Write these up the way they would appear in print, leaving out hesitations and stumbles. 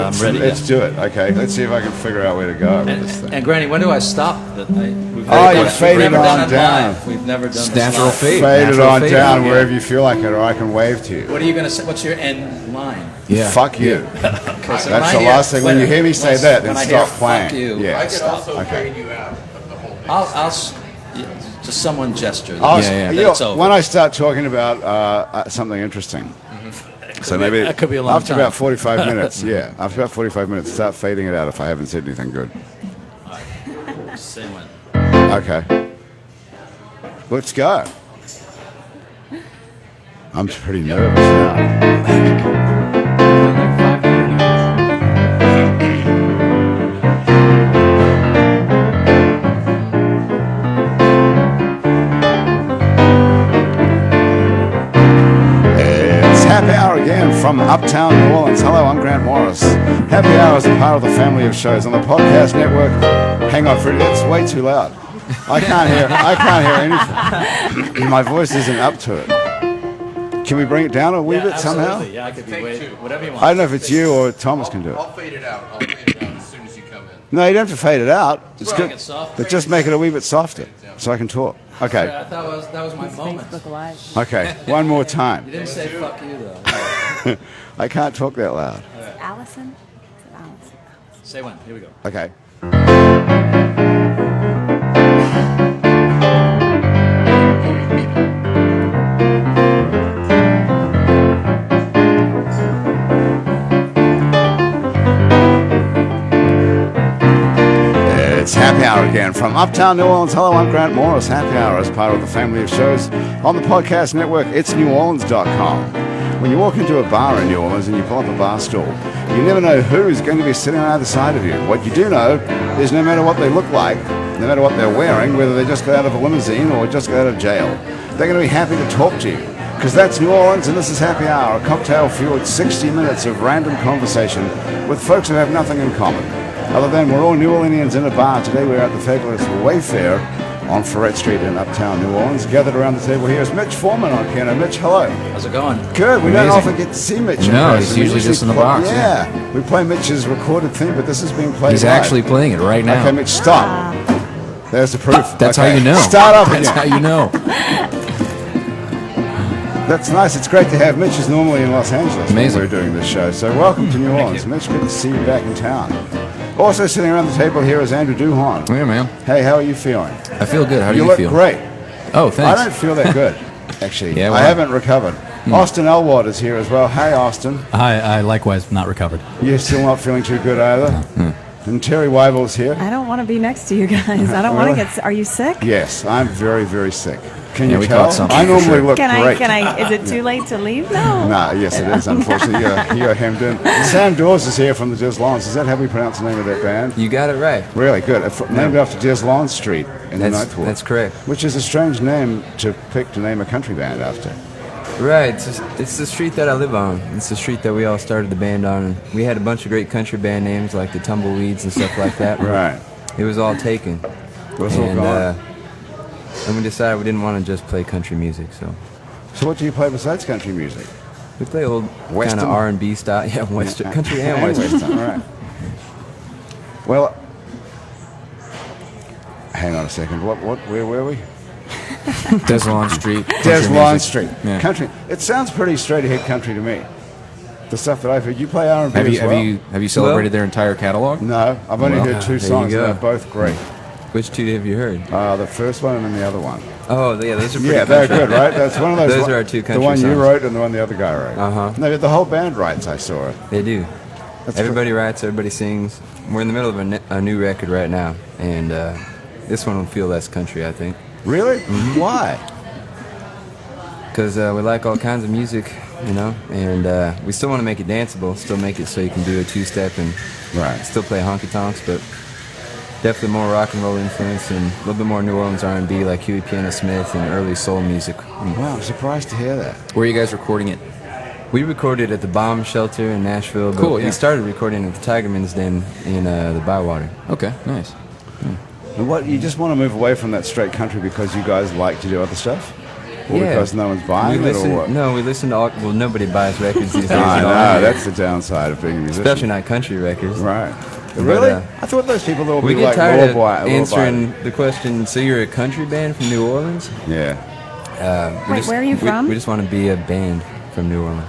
I'm ready. Let's do it. Okay, let's see if I can figure out where to go with this thing. And Granny, when do I stop? You fade it on down. We've never done this Natural live. fade. Fade it Natural on fade. down wherever you feel like it, or I can wave to you. What are you going to say? What's your end line? Yeah. Fuck you. Okay, so That's the last thing. When you hear me say that, then when I hear stop playing. Fuck you, Yeah. I could also Okay. fade you out of the whole thing. just someone gesture. When I start talking about something interesting, so maybe that could be a long after time. about 45 minutes, after about 45 minutes, start fading it out if I haven't said anything good. Say when. Okay. Let's go. I'm pretty nervous now. It's Happy Hour again from Uptown New Orleans. Hello, I'm Grant Morris. Happy Hour is a part of the family of shows on the podcast network. Hang on, Freddie, that's way too loud. I can't hear anything. My voice isn't up to it. Can we bring it down a wee bit somehow? Yeah, I could be whatever you want. I don't know if it's you or Thomas can do it. I'll fade it out. I'll fade it out as soon as you come in. No, you don't have to fade it out. It's Well, good. make it soft. But just make it a wee bit softer so I can talk. Okay. I thought that was my moment. Facebook Live. Okay. One more time. You didn't say fuck you though. I can't talk that loud. Allison? Is it Allison? Say when. Here we go. Okay. It's Happy Hour again from Uptown New Orleans. Hello, I'm Grant Morris. Happy Hour is part of the family of shows on the podcast network. It's neworleans.com. When you walk into a bar in New Orleans and you pull up a bar stool, you never know who's going to be sitting on either side of you. What you do know is no matter what they look like, no matter what they're wearing, whether they just got out of a limousine or just got out of jail, they're going to be happy to talk to you. Because that's New Orleans and this is Happy Hour, a cocktail-fueled 60 minutes of random conversation with folks who have nothing in common. Other than we're all New Orleanians in a bar. Today we're at the fabulous Wayfair on Ferret Street in Uptown New Orleans. Gathered around the table here is Mitch Foreman on piano. Mitch, hello. How's it going? Good. We don't Amazing. often get to see Mitch. No, in he's person. We usually just in the play- box, Yeah. We play Mitch's recorded theme, but this is being played He's live. actually playing it right now. Okay, Mitch, stop. There's the proof. That's Okay. how you know. Start up That's again. how you know. That's nice. It's great to have Mitch. Is normally in Los Angeles Amazing. when we're doing this show. So welcome to New Orleans. Mitch, good to see you back in town. Also sitting around the table here is Andrew Duhon. Yeah, man. Hey, how are you feeling? I feel good. How do you look feel? great. Oh, I thanks. don't feel that good, actually. Yeah, I well. haven't recovered. Austin Elward is here as well. Hey, Austin. Hi, I likewise not recovered. You're still not feeling too good either? And Terry Weibel's here. I don't want to be next to you guys. I don't want to get. Are you sick? Yes, I'm very, very sick. Can Yeah, you we tell? caught something I for normally sure. look Can great. I? Is it too late to leave? No. Nah, yes, it is. Unfortunately, you're hemmed in. Sam Dawes is here from the Diz Lawrence. Is that how we pronounce the name of that band? You got it right. Really good. Named after Diz Lawrence Street in the Ninth Ward. That's correct. Which is a strange name to pick to name a country band after. Right. It's the street that I live on. It's the street that we all started the band on. And we had a bunch of great country band names like the Tumbleweeds and stuff like that. Right. It was all taken. It was all gone. And we decided we didn't want to just play country music, so So what do you play besides country music? we play old Western? kind of R&B style. Yeah, Western country and Western. All right. Well, hang on a second. Where were we? Desalon Street. Des country Lawrence music. Street. Yeah. Country. It sounds pretty straight ahead country to me. The stuff that I've heard. You play R&B Have as you well? have you celebrated their entire catalog? No, I've only Well, heard two there you songs, and go. they're both great. Which two have you heard? The first one and then the other one. Oh, yeah, those are pretty Yeah, they're country. good, right? That's one of those. Those are our two The country one you songs. wrote and the one the other guy wrote. Uh-huh. No, the whole band writes. I saw it. They do. That's Everybody writes, everybody sings. We're in the middle of a new record right now, and this one will feel less country, I think. Really? Mm-hmm. Why? Because we like all kinds of music, you know, and we still want to make it danceable, still make it so you can do a two-step and Right. still play honky-tonks, but definitely more rock and roll influence and a little bit more New Orleans R&B like Huey Piano Smith and early soul music. Wow, I'm surprised to hear that. Where are you guys recording it? We recorded at the Bomb Shelter in Nashville, but Cool, yeah. we started recording at the Tigerman's Den in the Bywater. Okay, nice. And what, you just want to move away from that straight country because you guys like to do other stuff? Well, because no one's buying we it, or what? No, we listen to all. Well, nobody buys records these days. I at all know, anyway. that's the downside of being a musician. Especially not country records. Right. Really? uh, I thought those people that would We be get like tired of law-abiding. answering the question. So you're a country band from New Orleans? Yeah. Wait, where are you from? We just want to be a band from New Orleans.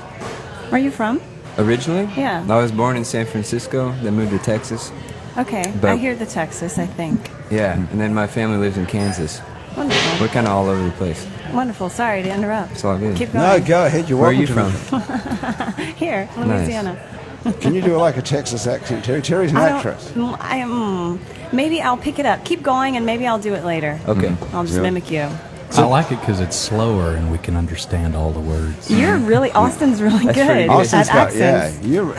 Where are you from? Originally? Yeah. I was born in San Francisco, then moved to Texas. Okay, I But- hear the Texas, I think. Yeah, and then my family lives in Kansas. Wonderful. We're kind of all over the place. Wonderful. Sorry to interrupt. It's all good. Keep No, going. go ahead. You're Where are welcome you to from? Here, Louisiana. Can you do like a Texas accent, Terry? Terry's an I don't- actress. I am. Maybe I'll pick it up. Keep going, and maybe I'll do it later. Okay. I'll just Yeah. mimic you. I like it because it's slower and we can understand all the words. You're really Austin's really That's good pretty good. Austin's at got, accents. yeah.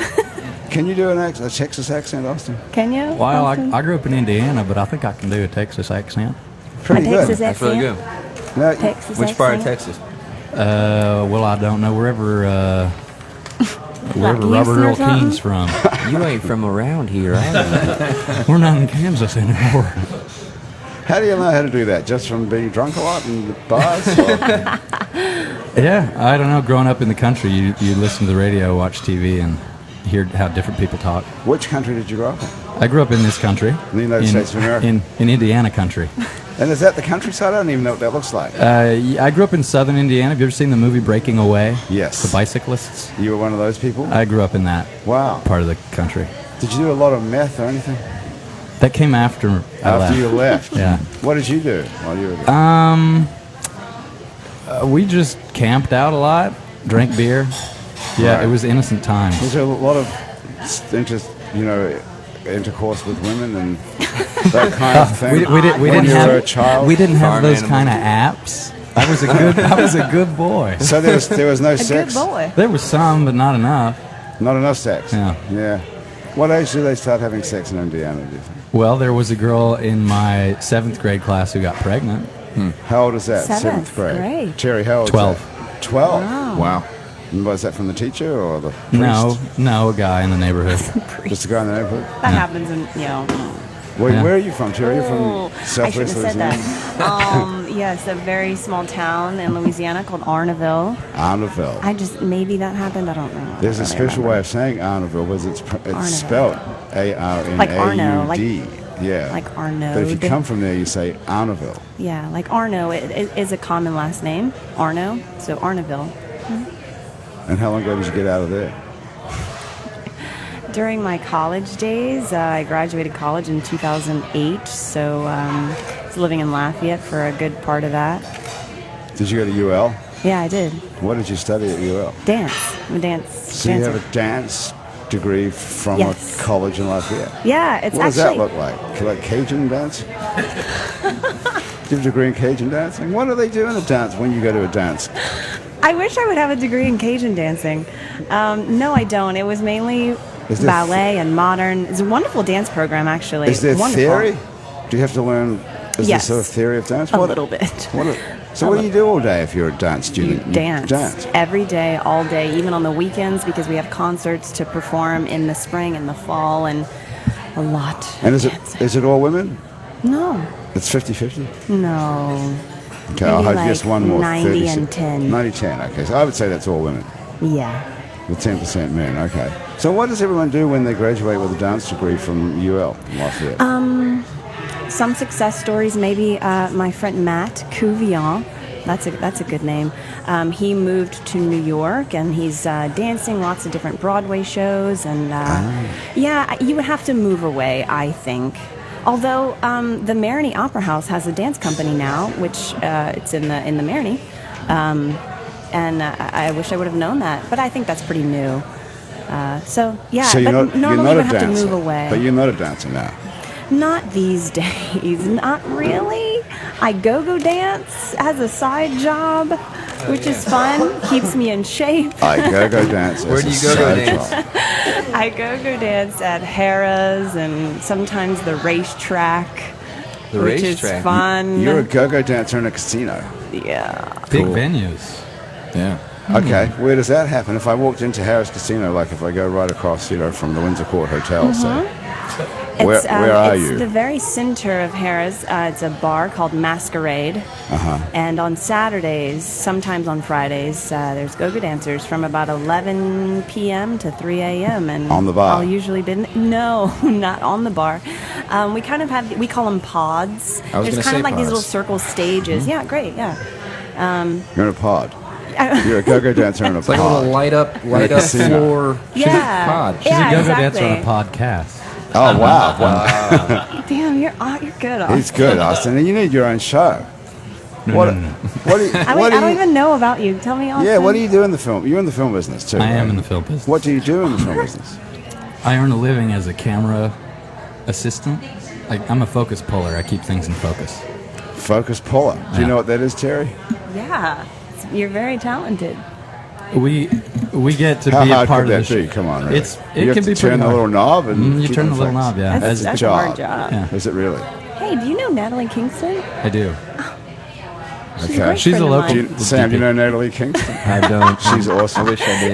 Can you do a Texas accent, Austin? Can you? Well, Austin? I grew up in Indiana, but I think I can do a Texas accent. Pretty A good. Texas That's really good. accent? No, Texas Which part of accent? Texas? Well, I don't know wherever Like Robert Houston or Earl something? Keen's from. You ain't from around here, are you? We're not in Kansas anymore. how do you know how to do that? Just from being drunk a lot in bars? Or? Yeah, I don't know. Growing up in the country, you listen to the radio, watch TV, and hear how different people talk. Which country did you grow up in? I grew up in this country. The United States of America. In Indiana country. And is that the countryside? I don't even know what that looks like. I grew up in southern Indiana. Have you ever seen the movie Breaking Away? Yes. The bicyclists? You were one of those people? I grew up in that Wow. part of the country. Did you do a lot of meth or anything? That came after I left. After you left? Yeah. What did you do while you were there? We just camped out a lot, drank beer. Yeah, Right. it was innocent times. Was there a lot of intercourse with women and that kind of thing? We didn't when have you were a child? We didn't have Farm those animals. kind of apps. I was a good boy. So there was no A sex? good boy. There was some, but not enough. Not enough sex? Yeah. Yeah. What age do they start having sex in Indiana, do you think? Well, there was a girl in my 7th grade class who got pregnant. How old is that? Seventh grade. grade. Terry, how old 12. is that? 12? Wow. And was that from the teacher or the priest? No, a guy in the neighborhood. Just a guy in the neighborhood? That happens in, Where Yeah. are you from, Terry? You're from Oh, I Southwest shouldn't have said Louisiana? that. Yeah, it's a very small town in Louisiana called Arnaville. Arnaville. Maybe that happened. I don't know. I There's a don't really special remember. way of saying Arnaville, because it's Arnaville. spelled A-R-N-A-U-D. Like Arno, yeah. like Arnaud. But if you come from there, you say Arnaville. Yeah, like Arno. It is a common last name, Arno. So Arnaville. And how long ago did you get out of there? During my college days, I graduated college in 2008. So I was living in Lafayette for a good part of that. Did you go to UL? Yeah, I did. What did you study at UL? Dance. I'm a dance So you dancer. have a dance degree from Yes. a college in Lafayette. Yeah, it's What does actually. that look like? Like Cajun dance? Do you have a degree in Cajun dancing? What do they do in a dance when you go to a dance? I wish I would have a degree in Cajun dancing. No, I don't. It was mainly Is there ballet and modern. It's a wonderful dance program, actually. Is there Wonderful. theory? Do you have to learn? Is Yes. there sort of theory of dance? A little bit. So what do you do all day if you're a dance You student? dance Dance. every day, all day, even on the weekends, because we have concerts to perform in the spring and the fall, and a lot. And of is dancing. it all women? No, It's 50-50? no. Okay, I'll Maybe have just like one more. 90 and 10. 90-10, okay. So I would say that's all women. Yeah. With 10% men, okay. So what does everyone do when they graduate with a dance degree from UL in Lafayette? Some success stories, maybe my friend Matt Couvillon, that's a good name. He moved to New York and he's dancing lots of different Broadway shows, and yeah, you would have to move away, I think. Although the Marigny Opera House has a dance company now, which it's in the Marigny, and I wish I would have known that, but I think that's pretty new. So yeah, So you're but not, normally you're you not would a have to dancer, move away. but you're not a dancer now. Not these days, not really. I go dance as a side job, which is fun, keeps me in shape. I go dance. Where as do a you go side dance? job. I go dance at Harrah's and sometimes the racetrack, The which racetrack. is fun. You're a go-go dancer in a casino. Yeah. Big Cool. venues. Yeah. Okay, where does that happen? If I walked into Harris Casino, like if I go right across, from the Windsor Court Hotel, say, Where are it's you? the very center of Harrah's. It's a bar called Masquerade. And on Saturdays, sometimes on Fridays, there's go-go dancers from about 11 p.m. to 3 a.m. And On the bar? I'll usually be no, not on the bar. We kind of have, we call them pods. I was There's gonna kind of say like these pods. little circle stages. Yeah, great, yeah. You're in a pod. You're a go-go dancer in a It's like a pod. little light up casino. floor Yeah. pod. She's Yeah, a go-go dancer exactly. on a podcast. Oh, wow. Damn, you're good. Austin. He's good, Austin. And you need your own show. What do you, I what do don't you, even know about you. Tell me, Austin. yeah, what do you do in the film? You're in the film business, too. I am right? in the film business. What do you do in the film business? I earn a living as a camera assistant. Like, I'm a focus puller. I keep things in focus. Focus puller. Do you Yeah. know what that is, Terry? Yeah, you're very talented. We get to How be a hard part could of the that be? show. Come on, really. It you have can to be turn pretty the hard. little knob and You keep turn in the little focus. knob, yeah. That's a a job. hard job. Yeah. Is it really? Hey, do you know Natalie Kingston? I do. She's Okay. a great She's friend a of local- mine. Do you, Sam, do you know Natalie Kingston? I don't. She's awesome. I wish I did.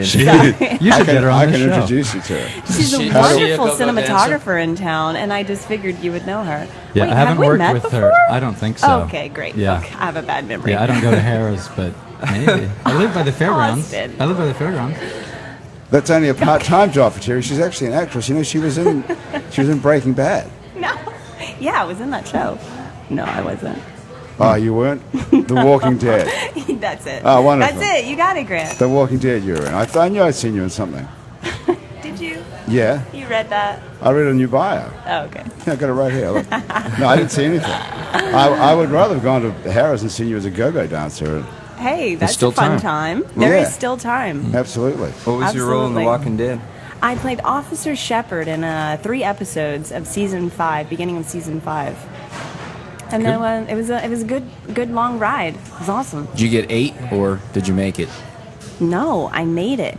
You should get her I on the can show. introduce you to her. She's a She- How do- wonderful Is she a go-go cinematographer in town, and I just figured you would know her. Yeah, Wait, I haven't have we worked met with before? her. I don't think so. Okay, great. Yeah. Okay, I have a bad memory. Yeah, I don't go to Harrah's, but maybe. I live by the fairgrounds. Austin. I live by the fairgrounds. That's only a part-time job for Terry. She's actually an actress. You know, she was in Breaking Bad. No. Yeah, I was in that show. No, I wasn't. Oh, you weren't? The Walking Dead. That's it. Oh, wonderful. That's it. You got it, Grant. The Walking Dead you were in. I knew I'd seen you in something. Did you? Yeah. You read that? I read a new bio. Oh, okay. Yeah, I got it right here. Look. No, I didn't see anything. I would rather have gone to Harrah's and seen you as a go-go dancer. Hey, that's still a fun time. time. There is Yeah. still time. Absolutely. What was your role in The Absolutely. Walking Dead? I played Officer Shepard in 3 episodes of season 5, beginning of season 5. And then it was a good long ride. It was awesome. Did you get 8 or did you make it? No, I made it.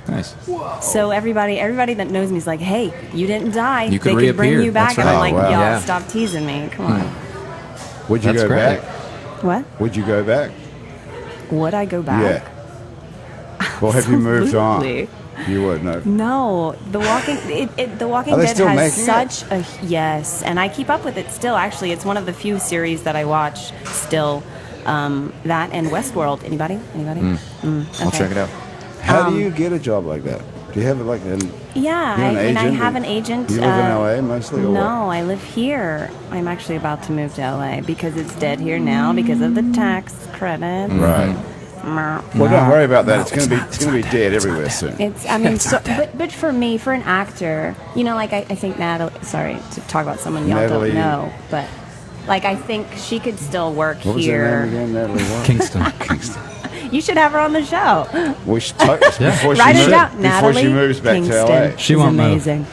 Nice. So everybody that knows me is like, "Hey, you didn't die. You could they could bring reappear. you back." That's And I'm right. like, Oh, wow. "Y'all, Yeah. stop teasing me. Come on." Would you That's go great. back? What? Would you go back? Would I go back? Yeah. Well, have you moved on? Absolutely. You would, no. No, The Walking Are they Dead still has making such a yes, and I keep up with it still. Actually, it's one of the few series that I watch still. That and Westworld. Anybody? I'll Okay. check it out. How do you get a job like that? Do you have like an? Yeah, You're an I agent? have an agent. You live in LA mostly, or No, I live here. I'm actually about to move to LA because it's dead here now because of the tax credits. Right. Meh. Well, don't worry about that. It's gonna be dead everywhere soon. It's, I mean, but for me, for an actor, you know, like I think Natalie, sorry to talk about someone y'all Natalie- don't know, but like I think she could still work What was here. her name again? Natalie what? Kingston. Kingston. You should have her on the show. We should talk before Write she it moves, down. before Natalie she moves back Kingston. to LA. She is won't move. amazing.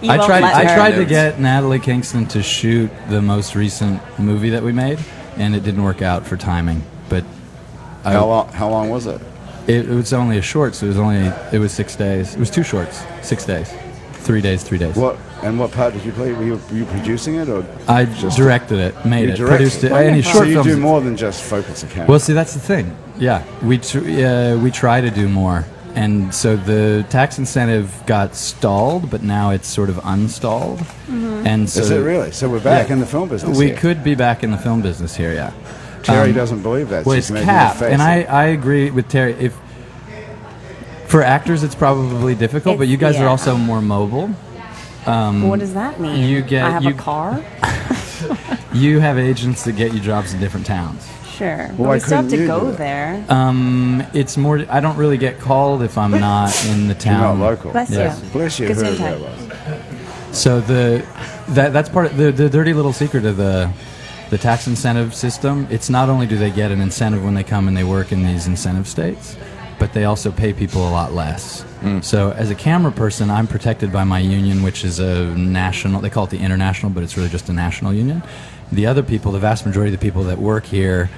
You I won't tried. let I her. tried to Notes. get Natalie Kingston to shoot the most recent movie that we made, and it didn't work out for timing. But How long was it? it was only a short, so it was 6 days. It was 2 shorts, 6 days, 3 days, 3 days. What part did you play? Were you producing it or? I just- directed it, made You it, directed produced it. it. Any Wonderful. short So you films. do more than just focus a camera. Well, see, that's the thing. Yeah, we try to do more, and so the tax incentive got stalled, but now it's sort of unstalled. Mm-hmm. And so Is it really? So we're back Yeah. in the film business. we here. could be back in the film business here. Yeah. Terry doesn't believe that. Well, She's it's making a capped, face and at I agree with Terry. If for actors, it's probably difficult, but It's- you guys are yeah. also more mobile. What does that mean? you get- I have you- a car. You have agents that get you jobs in different towns. Sure, but why we still have couldn't to you go do that? there. It's more. I don't really get called if I'm not in the You're town. not local. Bless Yes. you. Bless you. Good whoever time. that was. So that's part of the dirty little secret of the tax incentive system. It's not only do they get an incentive when they come and they work in these incentive states, but they also pay people a lot less. So as a camera person, I'm protected by my union, which is a national. They call it the international, but it's really just a national union. The other people, the vast majority of the people that work here,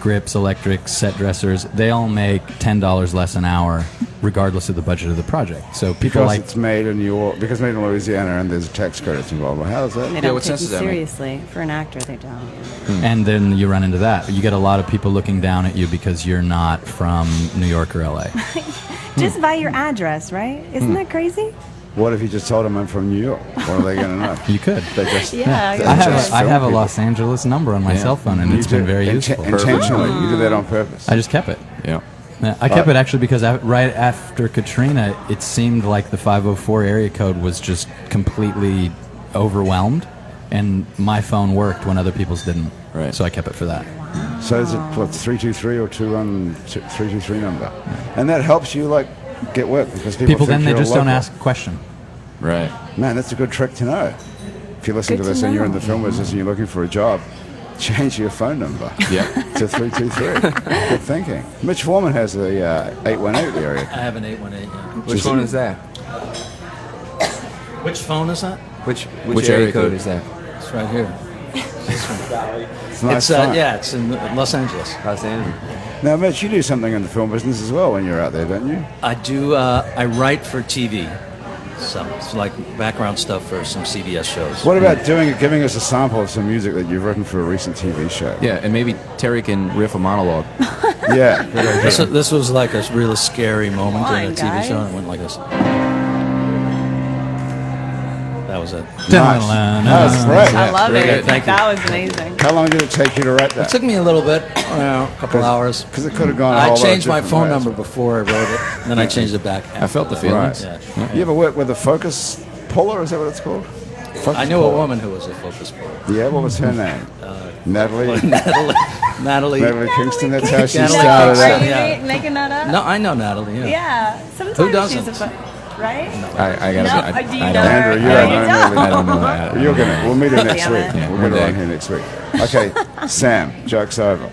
grips, electrics, set dressers, they all make $10 less an hour, regardless of the budget of the project. So people Because like it's made in New York, because made in Louisiana, and there's tax credits involved. Well, how is They that? don't what take sense you does that make? seriously. For an actor, they don't. and then you run into that. You get a lot of people looking down at you because you're not from New York or LA. Just by your address, right? Isn't that crazy? What if you just told them I'm from New York? What are they going to know? You could. They just Yeah, they I have just a, I film have a people. Los Angeles number on my cell phone, and You it's been do- very useful. Intentionally, you do that on purpose. I just kept it. Yeah. Yeah, I kept it actually because right after Katrina, it seemed like the 504 area code was just completely overwhelmed, and my phone worked when other people's didn't. Right. So I kept it for that. So is it what 323 or 323 number, and that helps you like get work because people Then think they you're just don't local. ask a question. Right. Man, that's a good trick to know. If you listen Good to this to and you're in know. the film business and you're looking for a job, change your phone number Yeah. to 323. Good thinking. Mitch Foreman has a 818 area. I have an 818. Yeah. Which one is that? Which phone is that? Which area code is that? It's right here. It's nice. It's phone. yeah, it's in Los Angeles. Los Angeles. Now, Mitch, you do something in the film business as well when you're out there, don't you? I do. I write for TV. It's like background stuff for some CBS shows. What about giving us a sample of some music that you've written for a recent TV show? Yeah, and maybe Terry can riff a monologue. Yeah. Good idea. This was like a really scary moment Come in on, a TV guys. show. And it went like this. That was it. Nice. That's great. I love Very it. good, thank you. That was amazing. How long did it take you to write It that? took me a little bit, a couple hours. Because it could have gone a I whole lot of changed my different phone ways. number before I wrote it, and then I changed it back. I felt the feelings. Right. Yeah. You ever work with a focus puller? Is that what it's called? Focus I knew a puller. woman who was a focus puller. Yeah, what was her name? Natalie. Natalie. Natalie Kingston. That's how she Natalie started Kingston, out. Are you yeah. making that up? No, I know Natalie. Yeah. Yeah. Sometimes Who she's doesn't? a fun, right? I gotta. No, I, do you I know don't. her? Andrew, you No, don't you know don't. Natalie. I don't know that. We'll meet her next Damn week. it. Yeah, We'll one get her on day. here next week. Okay, Sam, joke's over.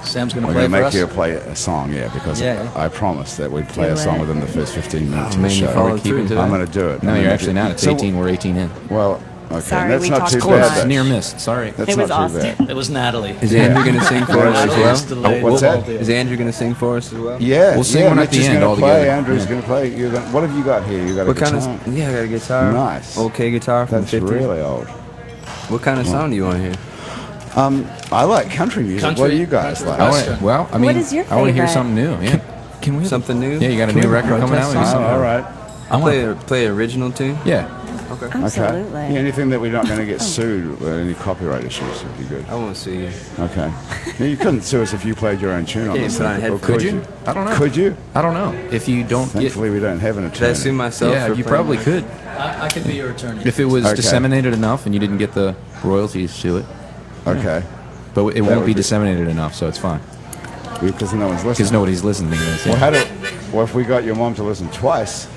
Sam's going to We're play going to for make us. you play a song, yeah, because Yeah. I promised that we'd play Do a song it. within the first 15 minutes of man, the you show. followed through today. I'm going to do it. No, I'm you're gonna actually do- not. It's So- 18. We're 18 in. Well, okay, Sorry, that's we not talked too too bad. much. though. Near missed. Sorry. That's It was not too Austin. bad. It was Natalie. Is Andrew going to sing for us as Natalie well? is the lady. What's that? Is Andrew going to sing for us as well? Yeah, We'll sing yeah, one at Mitch the is end gonna all play. together. Andrew's Yeah. going to play. What have you got here? You got a What guitar? kind of? Yeah, I got a guitar. Nice. Okay, guitar from That's the 50s. really old. What kind of sound do you want to hear? I like country music. What do Country- you guys country like? I Western. well, I mean, What is your I want to hear favorite? something new. Yeah. Can we? Something new? Yeah, you got a Can new we record coming out? protest or Oh, something? all right. I want. Play original tune. Yeah. Okay. Absolutely. Okay. Yeah, anything that we're not going to get sued with any copyright issues would be good. I won't see you. Okay. Now, you couldn't sue us if you played your own tune on Yeah, this put on thing. Or headphones. Could you? I don't know. Could you? I don't know. If you don't get. Thankfully, we don't have an Did I attorney. sue myself? Yeah, for you playing probably my- could. I could be your attorney. If it was Okay. disseminated enough and you didn't get the royalties to it. Okay. But it That won't would be be- disseminated enough, so it's fine. Because no one's Because listening. nobody's listening to this. Well, well, if we got your mom to listen twice,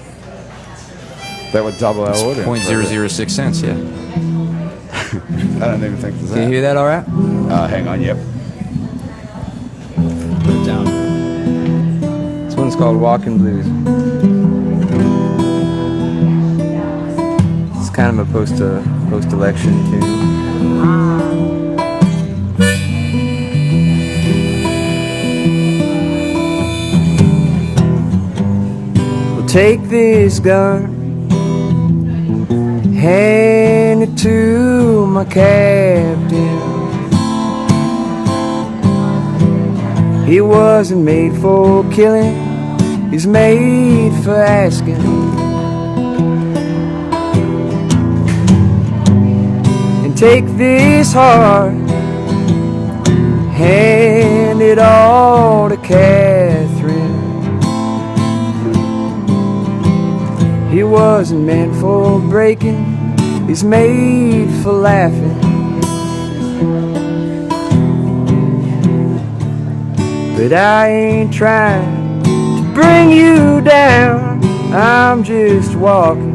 that would double our audience. 0.006 cents, yeah. I don't even think there's Can you hear that. that all right? Hang on, yep. Put it down. This one's called Walking Blues. It's kind of a post-election tune. Well, take this gun, hand it to my captain. He wasn't made for killing, he's made for asking. And take this heart, hand it all to Catherine. He wasn't meant for breaking, he's made for laughing. But I ain't trying to bring you down, I'm just walking.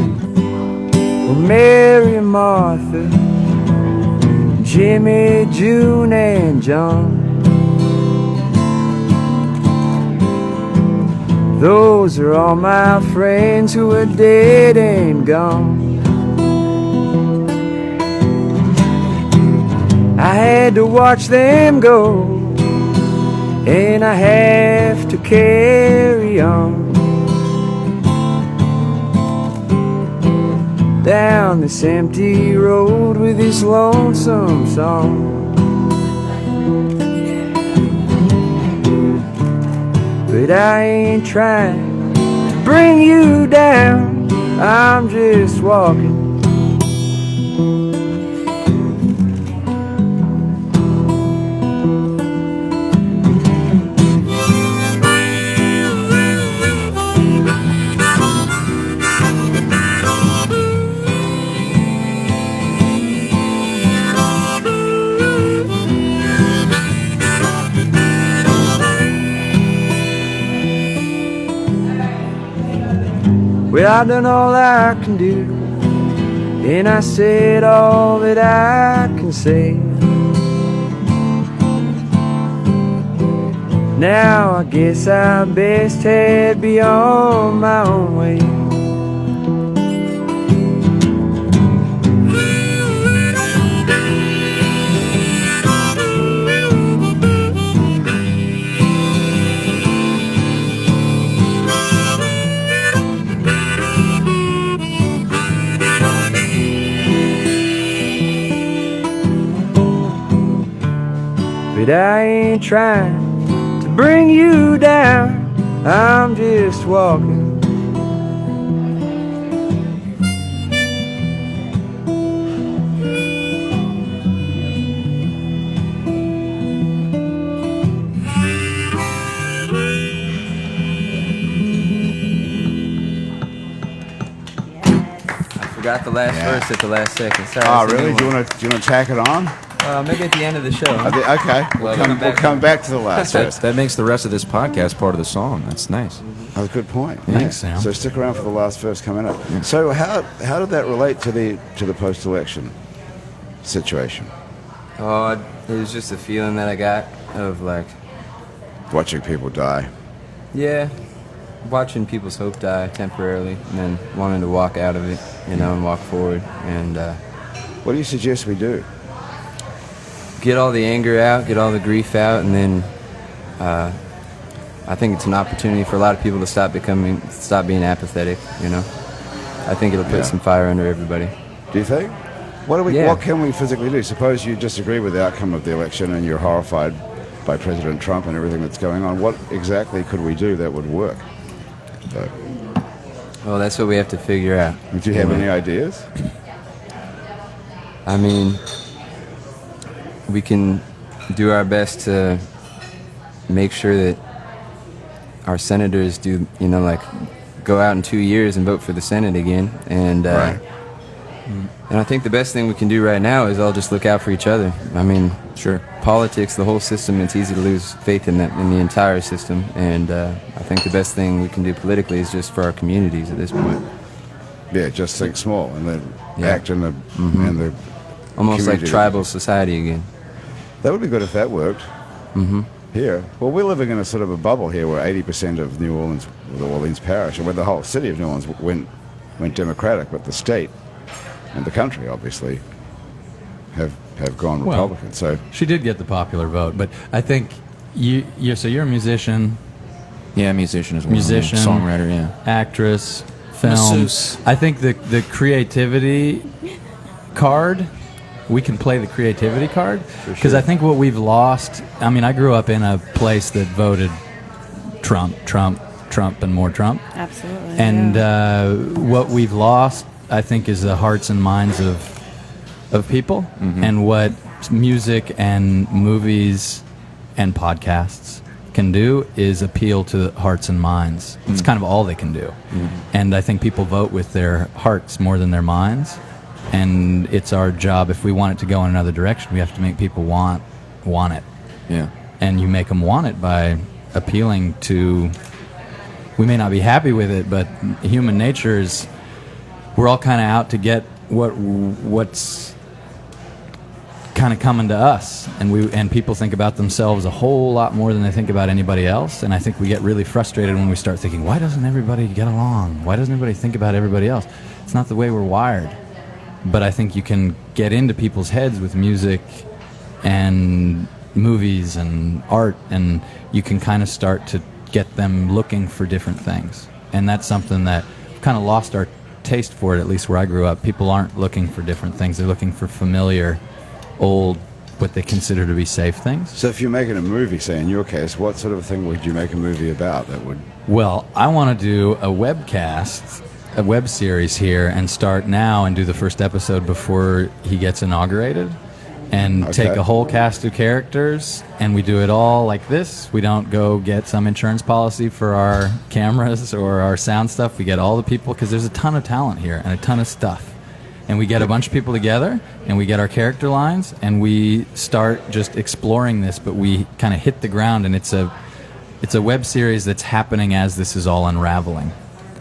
Well, Mary and Martha, Jimmy, June, and John, those are all my friends who are dead and gone. I had to watch them go, and I have to carry on down this empty road with this lonesome song. but I ain't trying to bring you down. I'm just walking. Well, I done all I can do, and I said all that I can say. Now I guess I best head be on my own way. But I ain't trying to bring you down. I'm just walking. I forgot the last verse at the last second. Sorry. Oh, that's a really? new Do you one. want to tack it on? Maybe at the end of the show. Okay, we'll come back to the last verse. That makes the rest of this podcast part of the song. That's nice. That's a good point. Thanks, Sam. So stick around for the last verse coming up. So how did that relate to the post-election situation? Oh, it was just a feeling that I got of like, Watching people die. yeah, watching people's hope die temporarily, and then wanting to walk out of it, and walk forward and What do you suggest we do? get all the anger out, get all the grief out, and then I think it's an opportunity for a lot of people to stop being apathetic. I think it'll put some fire under everybody. Do you think? Yeah. What can we physically do? Suppose you disagree with the outcome of the election and you're horrified by President Trump and everything that's going on. What exactly could we do that would work? Well, that's what we have to figure out. Do you have any ideas? I mean, we can do our best to make sure that our senators do, go out in 2 years and vote for the Senate again. And Right. and I think the best thing we can do right now is all just look out for each other. I mean, Sure. politics, the whole system, it's easy to lose faith in the entire system. And I think the best thing we can do politically is just for our communities at this point. Yeah, just think small and then Yeah. act in the Almost like community. tribal society again. That would be good if that worked. Mm-hmm. Here. Well, we're living in a sort of a bubble here where 80% of New Orleans Parish, and where the whole city of New Orleans went Democratic, but the state and the country, obviously, have gone Well, Republican. So She did get the popular vote, but I think you're a musician, Yeah, musician as well. Musician. Songwriter, yeah. actress, film. Masseuse. I think the creativity card, we can play the creativity card, because I think what we've lost, I mean, I grew up in a place that voted Trump, and more Trump. Absolutely. And what we've lost, I think, is the hearts and minds of people, and what music and movies and podcasts can do is appeal to the hearts and minds. It's kind of all they can do. And I think people vote with their hearts more than their minds. And it's our job, if we want it to go in another direction, we have to make people want it. Yeah. And you make them want it by appealing to, we may not be happy with it, but human nature is, we're all kind of out to get what's kind of coming to us, and people think about themselves a whole lot more than they think about anybody else. And I think we get really frustrated when we start thinking, why doesn't everybody get along? Why doesn't everybody think about everybody else? It's not the way we're wired. But I think you can get into people's heads with music and movies and art, and you can kind of start to get them looking for different things. And that's something that we've kind of lost our taste for it, at least where I grew up. People aren't looking for different things. They're looking for familiar, old what they consider to be safe things. So if you're making a movie, say in your case, what sort of thing would you make a movie about that would... Well, I want to do a webcast, a web series here, and start now and do the first episode before he gets inaugurated, and take a whole cast of characters, and we do it all like this. We don't go get some insurance policy for our cameras or our sound stuff. We get all the people, because there's a ton of talent here and a ton of stuff. And we get a bunch of people together, and we get our character lines, and we start just exploring this, but we kind of hit the ground, and it's a web series that's happening as this is all unraveling.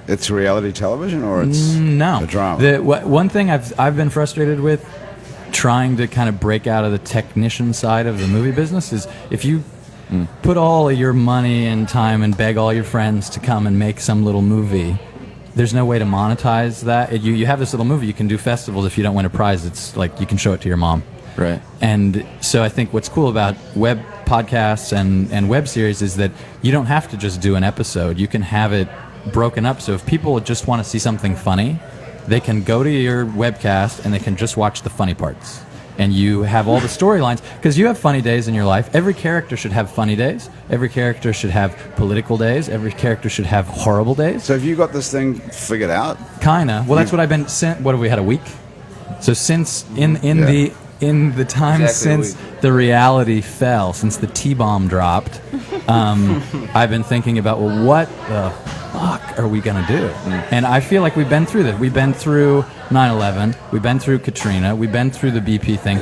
It's reality television, or it's No. a drama? One thing I've been frustrated with trying to kind of break out of the technician side of the movie business is if you put all of your money and time and beg all your friends to come and make some little movie, there's no way to monetize that. You have this little movie, you can do festivals. If you don't win a prize, it's like you can show it to your mom. Right. And so I think what's cool about web podcasts and web series is that you don't have to just do an episode. You can have it broken up. So if people just want to see something funny, they can go to your webcast and they can just watch the funny parts. And you have all the storylines, because you have funny days in your life. Every character should have funny days. Every character should have political days. Every character should have horrible days. So have you got this thing figured out? Kinda. Well, that's what I've been. What have we had, a week? So since in the time Exactly a since week. the reality fell, since the T-bomb dropped, I've been thinking about, well, what the fuck are we gonna do? And I feel like we've been through that. We've been through 9/11. We've been through Katrina. We've been through the BP thing.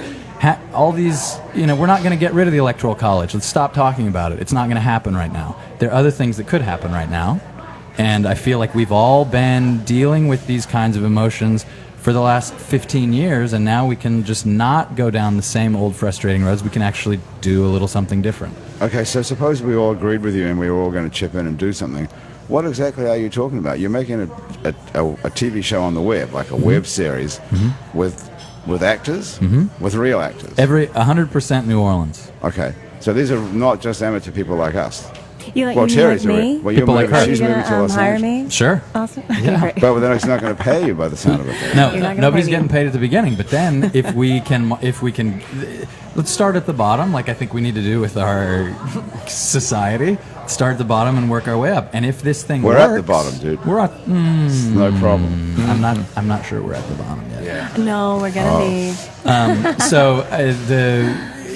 All these, we're not going to get rid of the Electoral College. Let's stop talking about it. It's not going to happen right now. There are other things that could happen right now. And I feel like we've all been dealing with these kinds of emotions for the last 15 years, and now we can just not go down the same old frustrating roads. We can actually do a little something different. Okay, so suppose we all agreed with you and we were all going to chip in and do something. What exactly are you talking about? You're making a TV show on the web, like a web series with actors, with real actors. 100% New Orleans. Okay, so these are not just amateur people like us. You like, Well, you Terry's like already. me? Well, you're People like moving, her. she's Are you moving to gonna Los hire Angeles. me? Sure. Awesome. Yeah. Great. But then it's not going to pay you by the sound of it. No, You're not gonna nobody's pay getting me. paid at the beginning. But then, if we can, let's start at the bottom, like I think we need to do with our society. Start at the bottom and work our way up. And if this thing We're works, at the bottom, dude. We're at. It's no problem. I'm not sure we're at the bottom yet. No, we're gonna be. So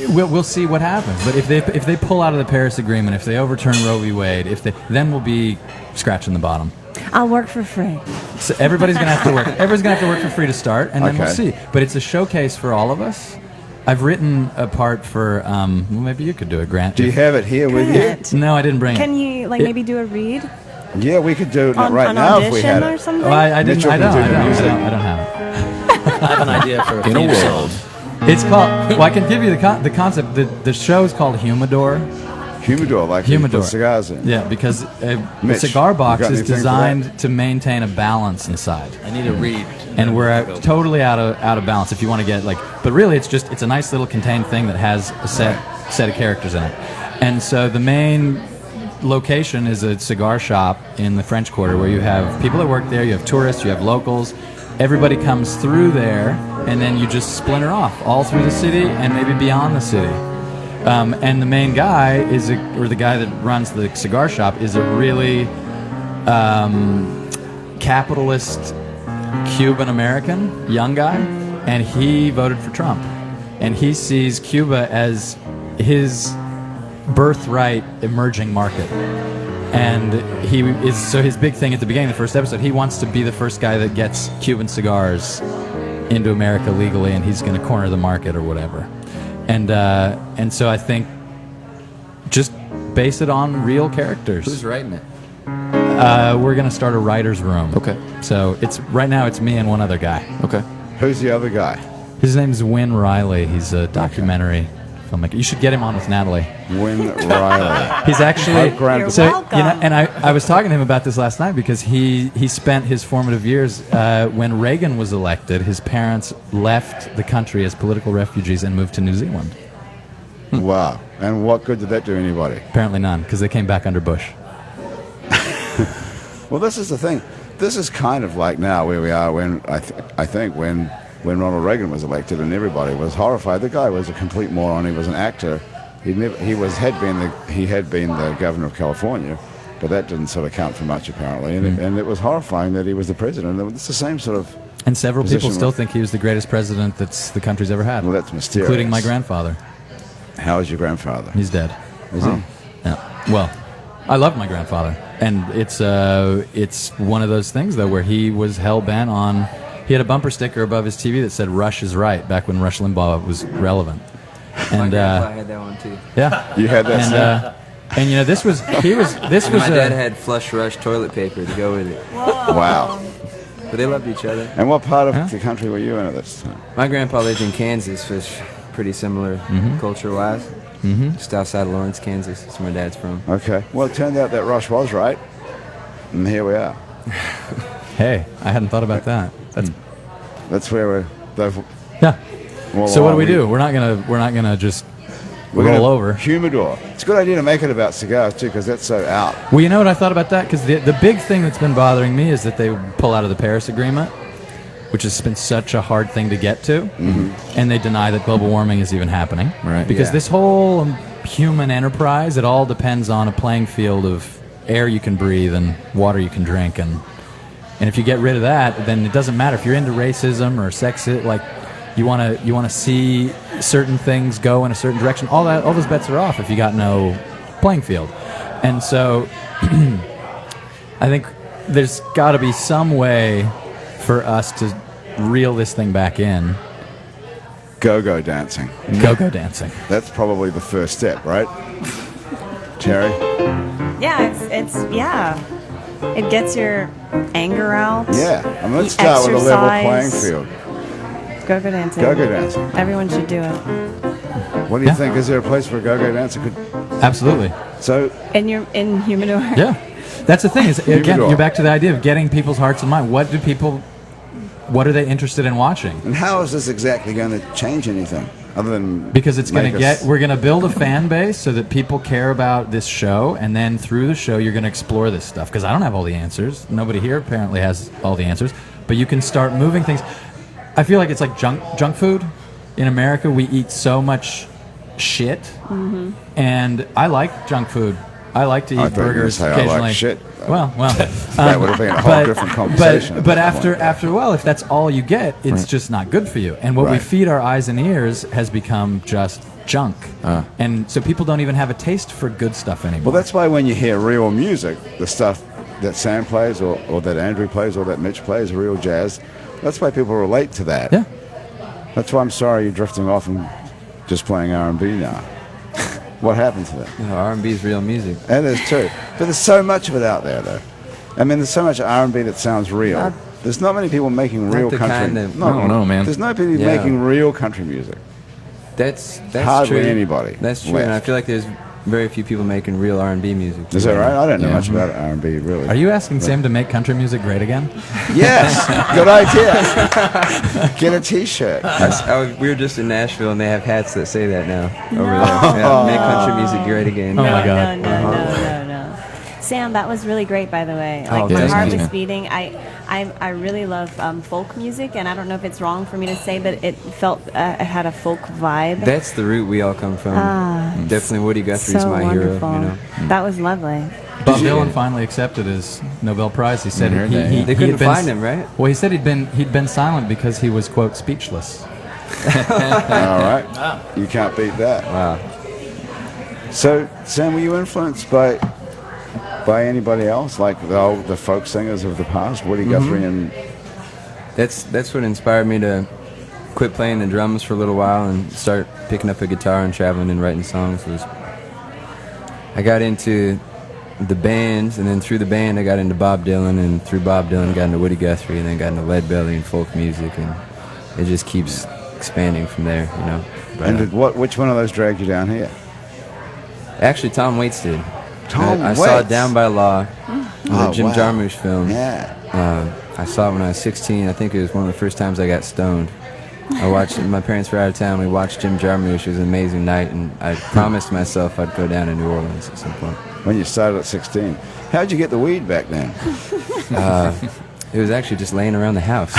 we'll see what happens. But if they pull out of the Paris Agreement, if they overturn Roe v. Wade, then we'll be scratching the bottom. I'll work for free. So everybody's gonna have to work. Everybody's gonna have to work for free to start, and then we'll Okay. see. But it's a showcase for all of us. I've written a part for. Well, maybe you could do it, Grant. Do you have it here with you? Grant, No, I didn't bring can it. you maybe do a read Yeah, we could do it on right an now audition if we had or it. something? Oh, I didn't. Mitchell I can don't. do the music. I don't have it. I have an idea for a In a theme world. song. It's called. Well, I can give you the concept. The show is called Humidor. Humidor, like you Humidor. put cigars in. Yeah, because a Mitch, cigar you box got is anything for designed to maintain a balance inside. I need a read. And we're totally out of balance. If you want to get but really it's a nice little contained thing that has a set of characters in it. And so the main location is a cigar shop in the French Quarter where you have people that work there, you have tourists, you have locals. Everybody comes through there, and then you just splinter off all through the city and maybe beyond the city. And the main guy or the guy that runs the cigar shop is a really capitalist Cuban American young guy, and he voted for Trump, and he sees Cuba as his birthright emerging market. And his big thing at the beginning of the first episode, he wants to be the first guy that gets Cuban cigars into America legally, and he's going to corner the market or whatever. And so I think just base it on real characters. Who's writing it? We're going to start a writer's room. Okay. So right now it's me and one other guy. Okay. Who's the other guy? His name's Win Riley. He's a documentary filmmaker. You should get him on with Natalie. Win Riley. He's actually Grant. You're so welcome. and I was talking to him about this last night because he spent his formative years when Reagan was elected. His parents left the country as political refugees and moved to New Zealand. Wow. And what good did that do anybody? Apparently none, because they came back under Bush. Well, this is the thing. This is kind of like now where we are when I think when when Ronald Reagan was elected, and everybody was horrified. The guy was a complete moron. He was an actor. He had been the governor of California, but that didn't sort of count for much apparently. And it was horrifying that he was the president. It's the same sort of. And several people position still with- think he was the greatest president that's the country's ever had. Well, that's mysterious. Including my grandfather. How is your grandfather? He's dead. Is he? Yeah. Well, I loved my grandfather, and it's one of those things though where he was hell bent on. He had a bumper sticker above his TV that said "Rush is right" back when Rush Limbaugh was relevant. My And grandpa had that one too. yeah, You had that. and and you know this was And my dad had Flush Rush toilet paper to go with it. Wow. But they loved each other. And what part of the country were you in at this time? My grandpa lived in Kansas, which is pretty similar culture-wise. Just outside of Lawrence, Kansas. That's where my dad's from. Okay. Well, it turned out that Rush was right, and here we are. Hey, I hadn't thought about that. That's where we're. Yeah. Well, So what do we do? We're not gonna just We're roll gonna over. Humidor. It's a good idea to make it about cigars too, because that's so out. Well, you know what I thought about that? Because the big thing that's been bothering me is that they pull out of the Paris Agreement, which has been such a hard thing to get to, and they deny that global warming is even happening. Right. Because Yeah. this whole human enterprise, it all depends on a playing field of air you can breathe and water you can drink, and if you get rid of that, then it doesn't matter if you're into racism or sex. Like you want to see certain things go in a certain direction. All those bets are off if you got no playing field. And so I think there's got to be some way for us to reel this thing back in. Go-go dancing. Go-go dancing. That's probably the first step, right? Terry? Yeah, it's it gets your anger out. Yeah. I mean, let's You start with a level playing exercise. field. Go-go dancing. Go-go dancing. Everyone should do it. What do you Yeah. think? Is there a place where a go-go dancer could... Absolutely. So, In Humidor. Yeah. That's the thing is, again, Humidor. you're back to the idea of getting people's hearts and minds. What are they interested in watching? and how is this exactly going to change anything? Other than... Because it's going make us- we're going to build a fan base so that people care about this show, and then through the show, you're going to explore this stuff. Because I don't have all the answers. Nobody here apparently has all the answers. But you can start moving things. I feel like it's like junk food. In America, we eat so much shit, and I like junk food. I like to I eat thought you were gonna burgers say I like occasionally. shit. Well, That would have been a whole different conversation. But after a while, if that's all you get, it's just not good for you. And what we Right. feed our eyes and ears has become just junk. And so people don't even have a taste for good stuff anymore. Well, that's why when you hear real music, the stuff that Sam plays or that Andrew plays or that Mitch plays, real jazz, that's why people relate to that. Yeah. That's why I'm sorry you're drifting off and just playing R&B now. What happened to that? No, R&B is real music. That is true. But there's so much of it out there, though. I mean, there's so much R&B that sounds real. There's not many people making real the country. kind of- I don't know, man. There's no people Yeah. making real country music. That's Hardly true. anybody That's true, left. and I feel like there's very few people making real R&B music. Is that right? I don't know Yeah. much about R&B, really. Are you asking Sam to make country music great again? Yes. Good idea. Get a T-shirt. We were just in Nashville, and they have hats that say that now over there. Yeah, make country music great again. Oh my God. No. Sam, that was really great, by the way. Like yeah, my thank heart you. was beating. I really love folk music, and I don't know if it's wrong for me to say, but it felt it had a folk vibe. That's the route we all come from. Definitely Woody Guthrie's so my wonderful. hero. You know, That was lovely. Bob Dylan finally accepted his Nobel Prize. He said heard that, yeah. They he couldn't had been find him, right? Well, he said he'd been silent because he was quote speechless. All right. You can't beat that. Wow. So, Sam, were you influenced by anybody else, like the folk singers of the past, Woody Guthrie and... That's what inspired me to quit playing the drums for a little while and start picking up a guitar and traveling and writing songs. I got into the bands, and then through the band I got into Bob Dylan, and through Bob Dylan I got into Woody Guthrie, and then got into Lead Belly and folk music, and it just keeps expanding from there, you know. But, And which one of those dragged you down here? actually, Tom Waits did. Tom I saw Waits? Down by Law, the Oh, Jim wow. Jarmusch film. Yeah. I saw it when I was 16. I think it was one of the first times I got stoned. I watched. My parents were out of town. We watched Jim Jarmusch. It was an amazing night, and I promised myself I'd go down to New Orleans at some point. When you started at 16. How'd you get the weed back then? It was actually just laying around the house.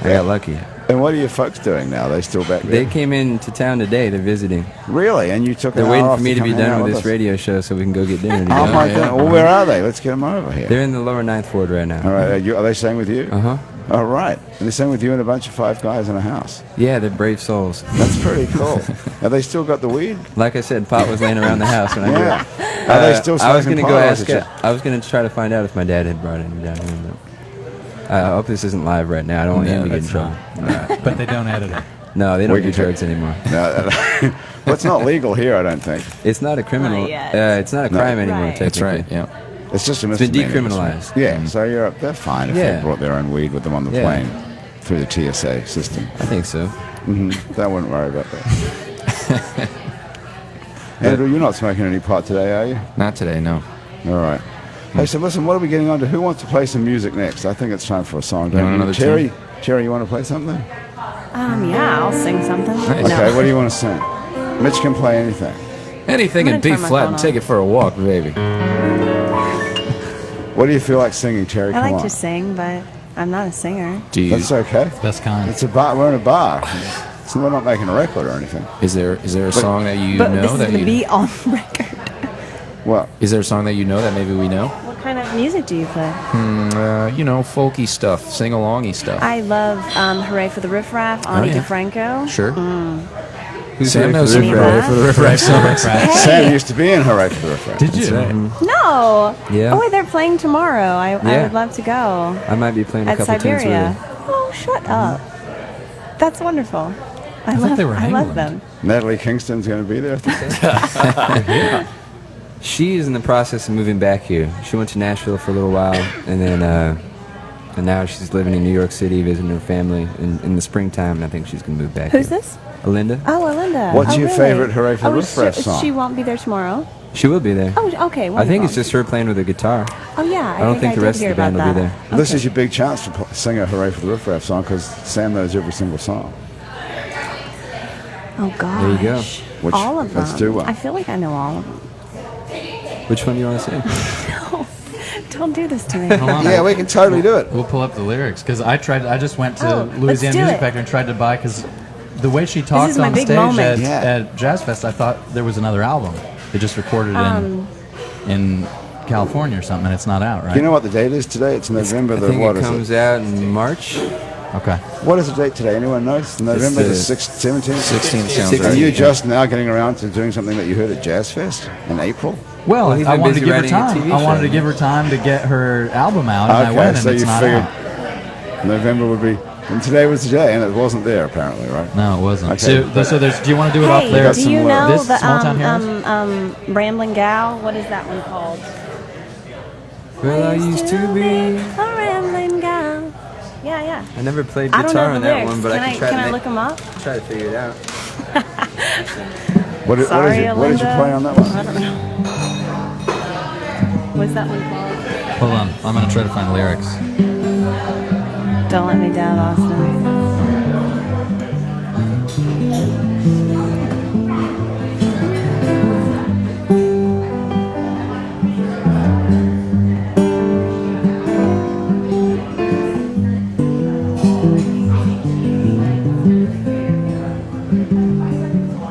I got lucky. And what are your folks doing now? Are they still back They there? came into town today. They're visiting. Really? And you took They're an waiting hour for off me to come be hang out done with us? this radio show so we can go get dinner Oh together. my God! Well, where are they? Let's get them over here. They're in the lower Ninth Ward right now. All right. Are they staying with you? Uh-huh. All right. And they're staying with you and a bunch of five guys in a house. Yeah, they're brave souls. That's pretty cool. Have they still got the weed? Like I said, pot was laying around the house when I grew Yeah. up. Are they still I was smoking gonna pot, go or is ask. it just- I was gonna try to find out if my dad had brought any down here. But I hope this isn't live right now. I don't want him to get in trouble. But they don't edit it. No, they don't We do can drugs anymore. No, well, it's not legal here, I don't think. It's not a criminal. Not yet. It's not a crime anymore. Right. That's Technically. right. Yeah. It's just a It's been misdemeanor. decriminalized. Yeah, so they're fine if they Yeah. brought their own weed with them on the Yeah. plane through the TSA system. I think so. That wouldn't worry about that. Andrew, you're not smoking any pot today, are you? Not today, no. All right. Hey, so listen, what are we getting on to? Who wants to play some music next? I think it's time for a song. You want another Terry, Terry, you want to play something? Yeah, I'll sing something. Nice. No. Okay, what do you want to sing? Mitch can play anything. Anything I'm in gonna B turn my flat phone and take on. it for a walk, baby. What do you feel like singing, Terry? I Come like on. to sing, but I'm not a singer. Do you, That's okay. Best kind. It's a bar. We're in a bar. So we're not making a record or anything. is there a song that you But know this is that going to you be on record. Well, is there a song that you know that maybe we know? What kind of music do you play? Folky stuff, sing alongy stuff. I love Hooray for the Riff Raff, Ani yeah. DeFranco. Sure. Who's Sam ready for knows the some riff Hooray raff? for the Riff Raff songs. Sam used to be in Hooray for the Riff Raff. Did you? No. Yeah. Oh, wait, they're playing tomorrow. I Yeah. would love to go. I might be playing a At couple tunes with Siberia. her. Oh, shut up. That's wonderful. I thought love they were in I love England. them. Natalie Kingston's going to be there. I think. She is in the process of moving back here. She went to Nashville for a little while, and then and now she's living in New York City, visiting her family. In the springtime, and I think she's gonna move back. Who's here. this? Alinda. Oh, Alinda. What's Oh, your really? favorite Hooray for the Oh, Riff Raff song? She won't be there tomorrow. She will be there. Oh, okay. I think wonderful. it's just her playing with a guitar. Oh, yeah. I don't think the did rest of hear the band about will be that. there. This is your big chance to sing a Hooray for the Riff Raff song because Sam knows every single song. Oh, gosh. There you go. Which- all of them. let's do one. I feel like I know all of them. Which one do you want to sing? Don't do this to me. Hold on. Yeah, we can totally do it. We'll pull up the lyrics because I just went to Oh, let's Louisiana do Music it. Factory and tried to buy because the way she talked is my on big stage moment. Yeah. at Jazz Fest, I thought there was another album. They just recorded in California or something, and it's not out, right? Do you know what the date is today? It's November I the think what it is comes it? out in March. Okay. What is the date today? Anyone knows? November the the 6th, 17th? 16 sounds Six- Are right. you just now getting around to doing something that you heard at Jazz Fest in April? Well, he's I been wanted to busy give her writing a time. TV I wanted show. to give her time to get her album out, and I Okay, went, so and it's you not figured out. November would be, and today was the day, and it wasn't there apparently, right? No, it wasn't. Okay, So, but- so there's. Do you want to do it Hey, off there? got do some you work. know This the Small Town Heroes? Rambling Gal? What is that one called? Well, I used to be. A rambling gal. Yeah, yeah. I never played I don't guitar know on the that lyrics. one, but can I can try can to I look them up? try to figure it out. What, Sorry, what did you Alinda. play on that one? I don't know. What's that one called? Hold on, I'm gonna try to find lyrics. Don't Let Me Down, Austin.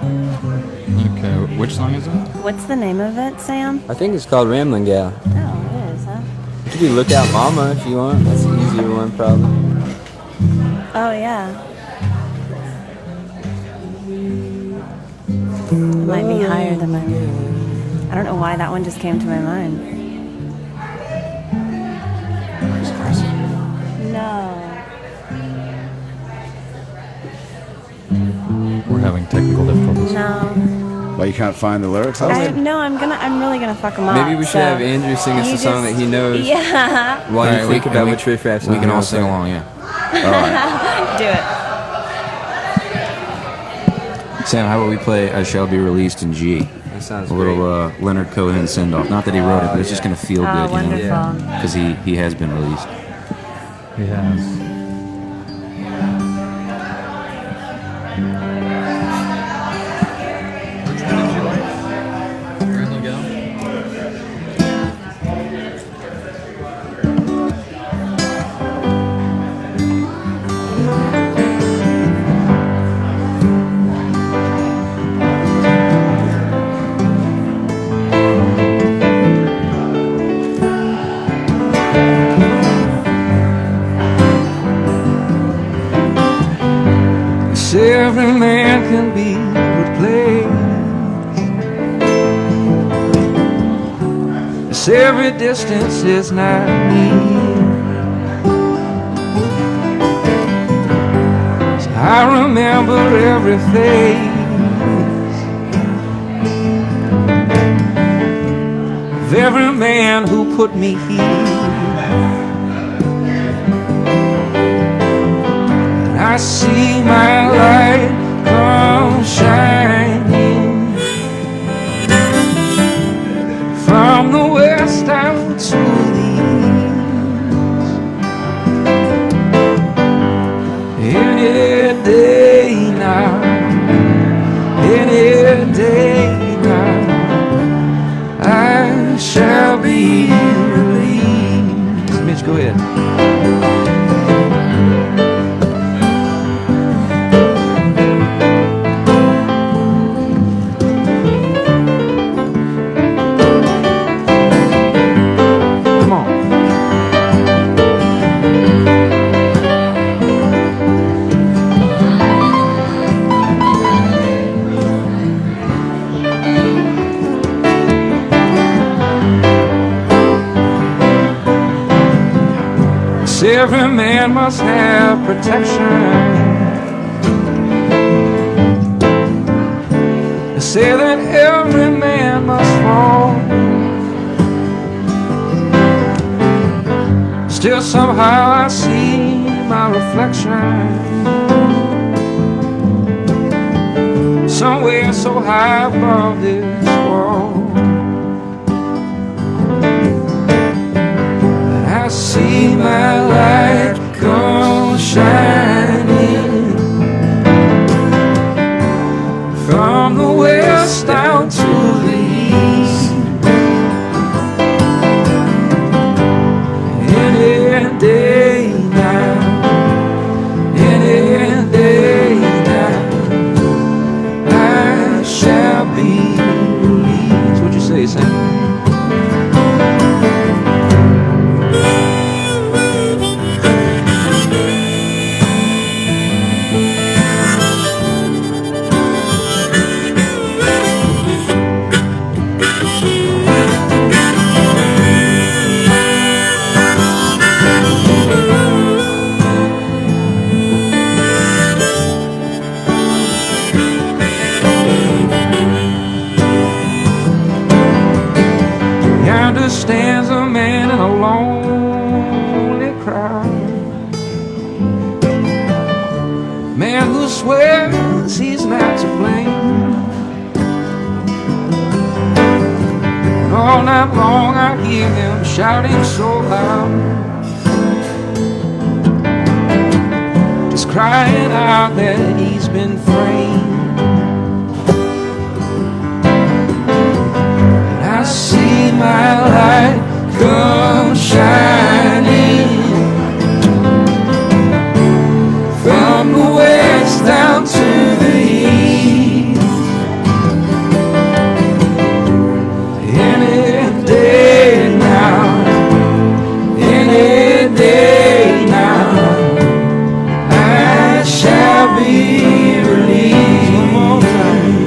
Okay, which song is it? What's the name of it, Sam? I think it's called Rambling Gal. Oh, it is, huh? It could be Lookout Mama if you want. That's the easier one, probably. Oh, yeah. It might be higher than my. I don't know why that one just came to my mind. No. We're having technical difficulties. No. Well, you can't find the lyrics? of it? I'm really gonna fuck him up. Maybe we should so have Andrew sing us you a song just- that he knows Yeah. while you Alright, think about we- which riff raff song We can you all wanna sing play. along, yeah. Do it. Sam, how about we play I Shall Be Released in G? That sounds A great. little Leonard Cohen send off. Not that he wrote it, but it's just going to feel Oh, good, you wonderful. know? Because he has been released. He has. Which one did you like? Rambling Gal? 'cause every distance is not near. So I remember every face of every man who put me here. And I see my light come shining from the west out to the east. Any day now, any day now, I shall be released. Mitch, go ahead. Come on. Every man must have protection. They say that every man must fall. Still somehow I see my reflection somewhere so high above this wall. I see my light come shining from the west out to the east. Any day now, any day now, I shall be released. What'd you say, Sam? Stands a man in a lonely crowd, man who swears he's not to blame. And all night long I hear him shouting so loud, just crying out that he's been framed. I see my light come shining from the west down to the east. Any day now, any day now, I shall be released. One more time.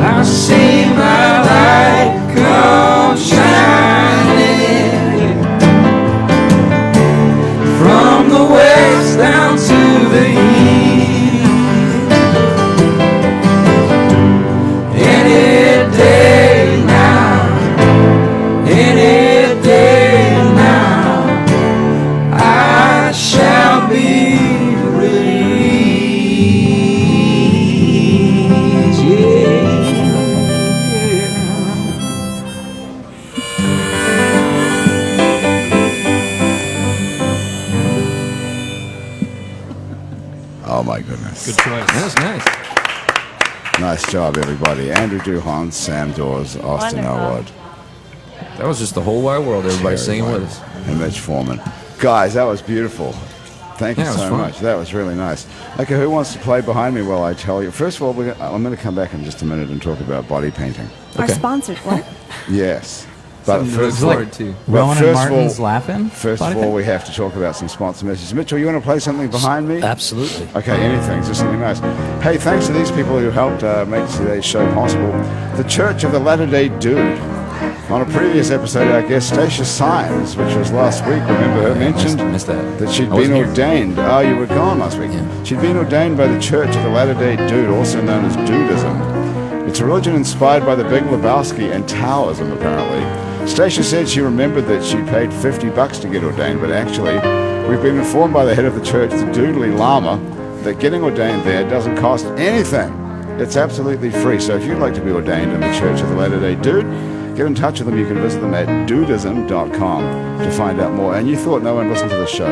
I see my light come shining from the west down to the east. Any day now, any day now, I shall be released. Yeah. Oh my goodness. Good choice. That was nice. Nice job, everybody. Andrew Duhon, Sam Dawes, Austin Wonderful. Elwood, That was just the whole wide world. Everybody Terry singing White, with us. and Mitch Foreman. Guys, that was beautiful. Thank you Yeah, it was so fun. much. That was really nice. Okay, who wants to play behind me while I tell you? First of all, I'm going to come back in just a minute and talk about body painting. Our sponsors, what? Yes. But Something to look first, forward to. Well, Rowan and first of Martin's all- laughing. first Body of all, paint? we have to talk about some sponsor messages. Mitchell, you want to play something behind me? Absolutely. Okay, anything, just something nice. Hey, thanks to these people who helped make today's show possible. The Church of the Latter-day Dude. On a previous episode, our guest Stacia Symes, which was last week, remember her, mentioned missed that. she'd I wasn't been here. ordained. Oh, you were gone last week. Yeah. She'd been ordained by the Church of the Latter-day Dude, also known as Dudism. It's a religion inspired by the Big Lebowski and Taoism, apparently. Stacia said she remembered that she paid $50 to get ordained, but actually, we've been informed by the head of the church, the Doodly Lama, that getting ordained there doesn't cost anything. It's absolutely free. So if you'd like to be ordained in the Church of the Latter-day Dude, get in touch with them. You can visit them at dudism.com to find out more. And you thought no one listened to the show.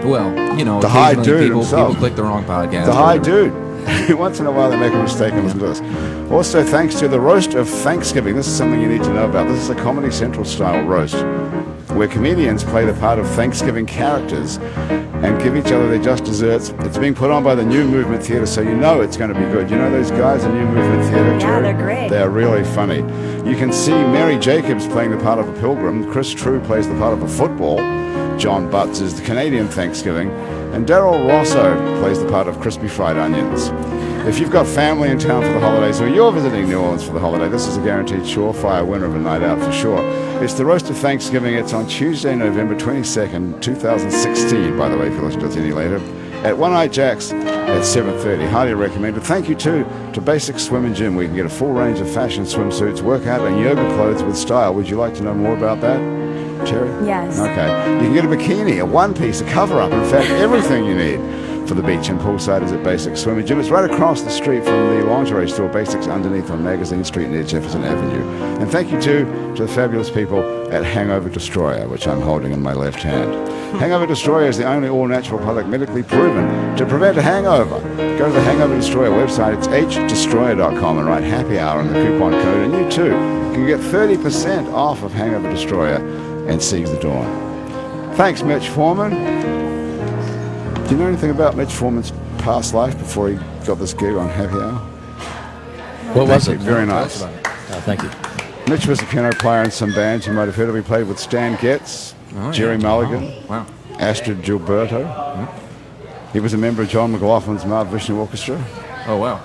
Well, The high occasionally dude people himself. click the wrong podcast. The or high whatever. dude. Once in a while they make a mistake and listen to us. Also, thanks to the Roast of Thanksgiving. This is something you need to know about. This is a Comedy Central style roast where comedians play the part of Thanksgiving characters and give each other their just desserts. It's being put on by the New Movement Theatre, so you know it's going to be good. You know those guys at New Movement Theatre? Yeah, Jerry? they're great. They're really funny. You can see Mary Jacobs playing the part of a pilgrim. Chris True plays the part of a football. John Butts is the Canadian Thanksgiving. And Daryl Rosso plays the part of crispy fried onions. If you've got family in town for the holidays or you're visiting New Orleans for the holiday, this is a guaranteed surefire winner of a night out for sure. It's the Roast of Thanksgiving. It's on Tuesday, November 22nd, 2016, by the way, if you listen to this any later, at One Eye Jack's at 7:30. Highly recommended. Thank you, too, to Basic Swim and Gym, where you can get a full range of fashion swimsuits, workout, and yoga clothes with style. Would you like to know more about that, Cherry? Yes. Okay. You can get a bikini, a one-piece, a cover-up, in fact, everything you need for the beach and poolsiders at Basic Swim and Gym. It's right across the street from the lingerie store, Basics, underneath on Magazine Street near Jefferson Avenue. And thank you, too, to the fabulous people at Hangover Destroyer, which I'm holding in my left hand. Hangover Destroyer is the only all-natural product medically proven to prevent a hangover. Go to the Hangover Destroyer website. It's hdestroyer.com and write happy hour in the coupon code. And you, too, can get 30% off of Hangover Destroyer and Seize the Dawn. Thanks, Mitch Foreman. Do you know anything about Mitch Foreman's past life before he got this gig on Happy Hour? What was Thank it? you. Very Tell nice. us about it. Thank you. Mitch was a piano player in some bands you might have heard of. He played with Stan Getz, Oh, yeah. Jerry Mulligan, Wow. Astrid Gilberto. He was a member of John McLaughlin's Mount Vishnu Orchestra. Oh, wow.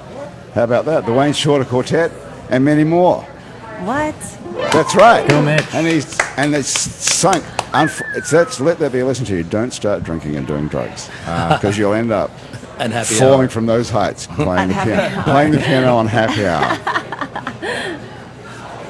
How about that? The Wayne Shorter Quartet, and many more. What? That's right. Go, Mitch. And it's sunk. Let that be a lesson to you. Don't start drinking and doing drugs because you'll end up And happy falling hour. from those heights playing the Happy piano, Hour. playing the piano on Happy Hour.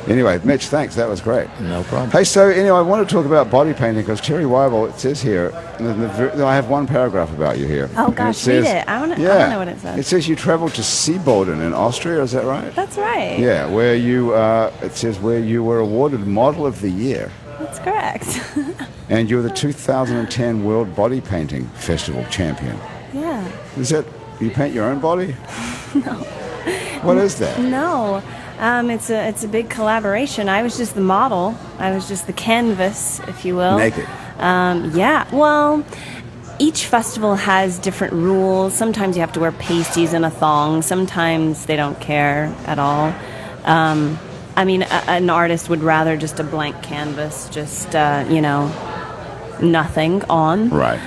Anyway, Mitch, thanks. That was great. No problem. Hey, so anyway, I want to talk about body painting because Terry Weibel, it says here, I have one paragraph about you here. Oh, And gosh, read it. I wanna know what it says. It says you traveled to Seeboden in Austria, is that right? That's right. Yeah, where you, it says where you were awarded Model of the Year. That's correct. And you're the 2010 World Body Painting Festival champion. Yeah. Is that, you paint your own body? No. What is that? No. It's a big collaboration. I was just the model. I was just the canvas, if you will. Naked. Yeah. Well, each festival has different rules. Sometimes you have to wear pasties and a thong. Sometimes they don't care at all. I mean, an artist would rather just a blank canvas, just nothing on. Right.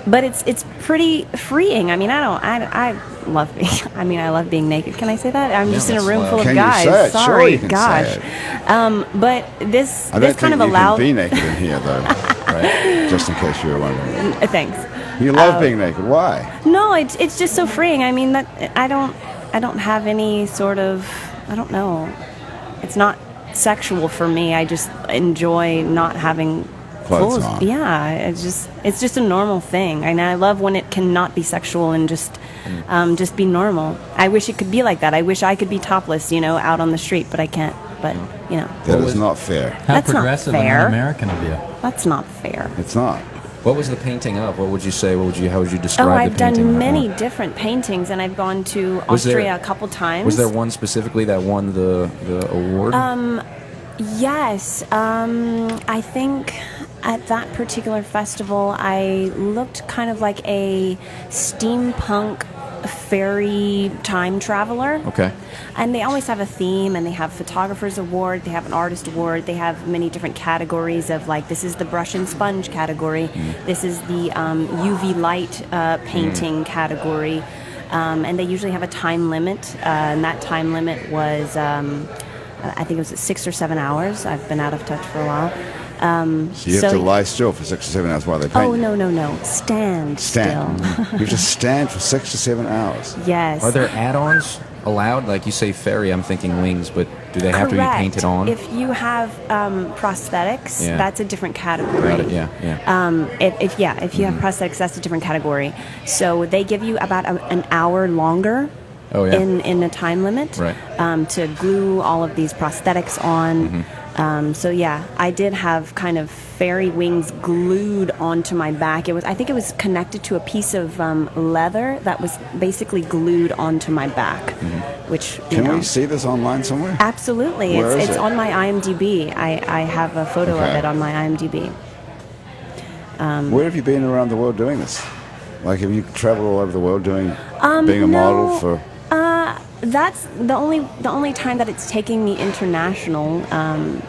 But it's pretty freeing. I mean, I love being. I mean, I love being naked. Can I say that? I'm just in a room full of Can you guys. say it? Sure Sorry, you can gosh. say it. But this I don't this kind think of you allowed. can be naked in here, though. Right? Just in case you were wondering. Thanks. You love being naked. Why? No, it's just so freeing. I mean, that I don't have any sort of, I don't know. It's not sexual for me. I just enjoy not having Clothes clothes. on. Yeah, it's just a normal thing. And I love when it cannot be sexual and just be normal. I wish it could be like that. I wish I could be topless, out on the street, but I can't. But That is not fair. How That's not progressive and fair. un-American of you. that's not fair. It's not. What was the painting of? What would you say? How would you describe Oh, the I've painting? done many different paintings, and I've gone to Was there- Austria a couple times. Was there one specifically that won the award? Yes, I think at that particular festival, I looked kind of like a steampunk fairy time traveler. Okay. And they always have a theme, and they have photographers award, they have an artist award, they have many different categories of like, this is the brush and sponge category, this is the UV light painting category, and they usually have a time limit, and that time limit was I think it was 6 or 7 hours. I've been out of touch for a while. So you have to lie still for 6 or 7 hours while they paint Oh, you. no. Stand still. You have to stand for 6 to 7 hours. Yes. Are there add-ons allowed? Like you say ferry, I'm thinking wings, but do they have to be Correct. painted on? If you have prosthetics, Yeah. that's a different category. Got it, yeah. If you have prosthetics, that's a different category. So they give you about an hour longer Oh, yeah. in a time limit Right. to glue all of these prosthetics on. So yeah, I did have kind of fairy wings glued onto my back. I think it was connected to a piece of leather that was basically glued onto my back, which you Can know. we see this online somewhere? Absolutely. Where is It's it? on my IMDb. I have a photo of Okay. it on my IMDb. Where have you been around the world doing this? Like, have you traveled all over the world being a model no. for... That's the only time that it's taking me international,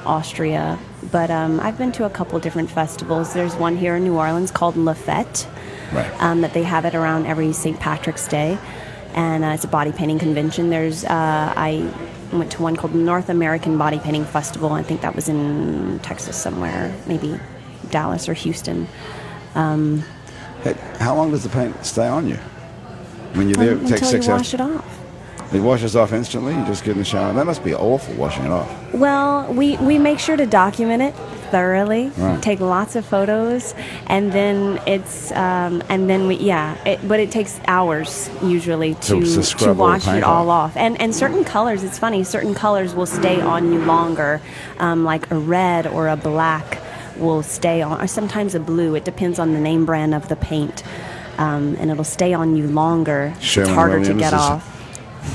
Austria. But I've been to a couple different festivals. There's one here in New Orleans called La Fête, Right. that they have it around every St. Patrick's Day, and it's a body painting convention. I went to one called North American Body Painting Festival. I think that was in Texas somewhere, maybe Dallas or Houston. Hey, how long does the paint stay on you? When you're there, it takes Until 6 you hours. wash it off. It washes off instantly? You just get in the shower? That must be awful, washing it off. Well, we make sure to document it thoroughly, Right. take lots of photos, and then but it takes hours usually To to scrub all the wash it paint all off. off. And certain colors, it's funny, certain colors will stay on you longer, like a red or a black will stay on, or sometimes a blue. It depends on the name brand of the paint, and it'll stay on you longer. It's harder to get off.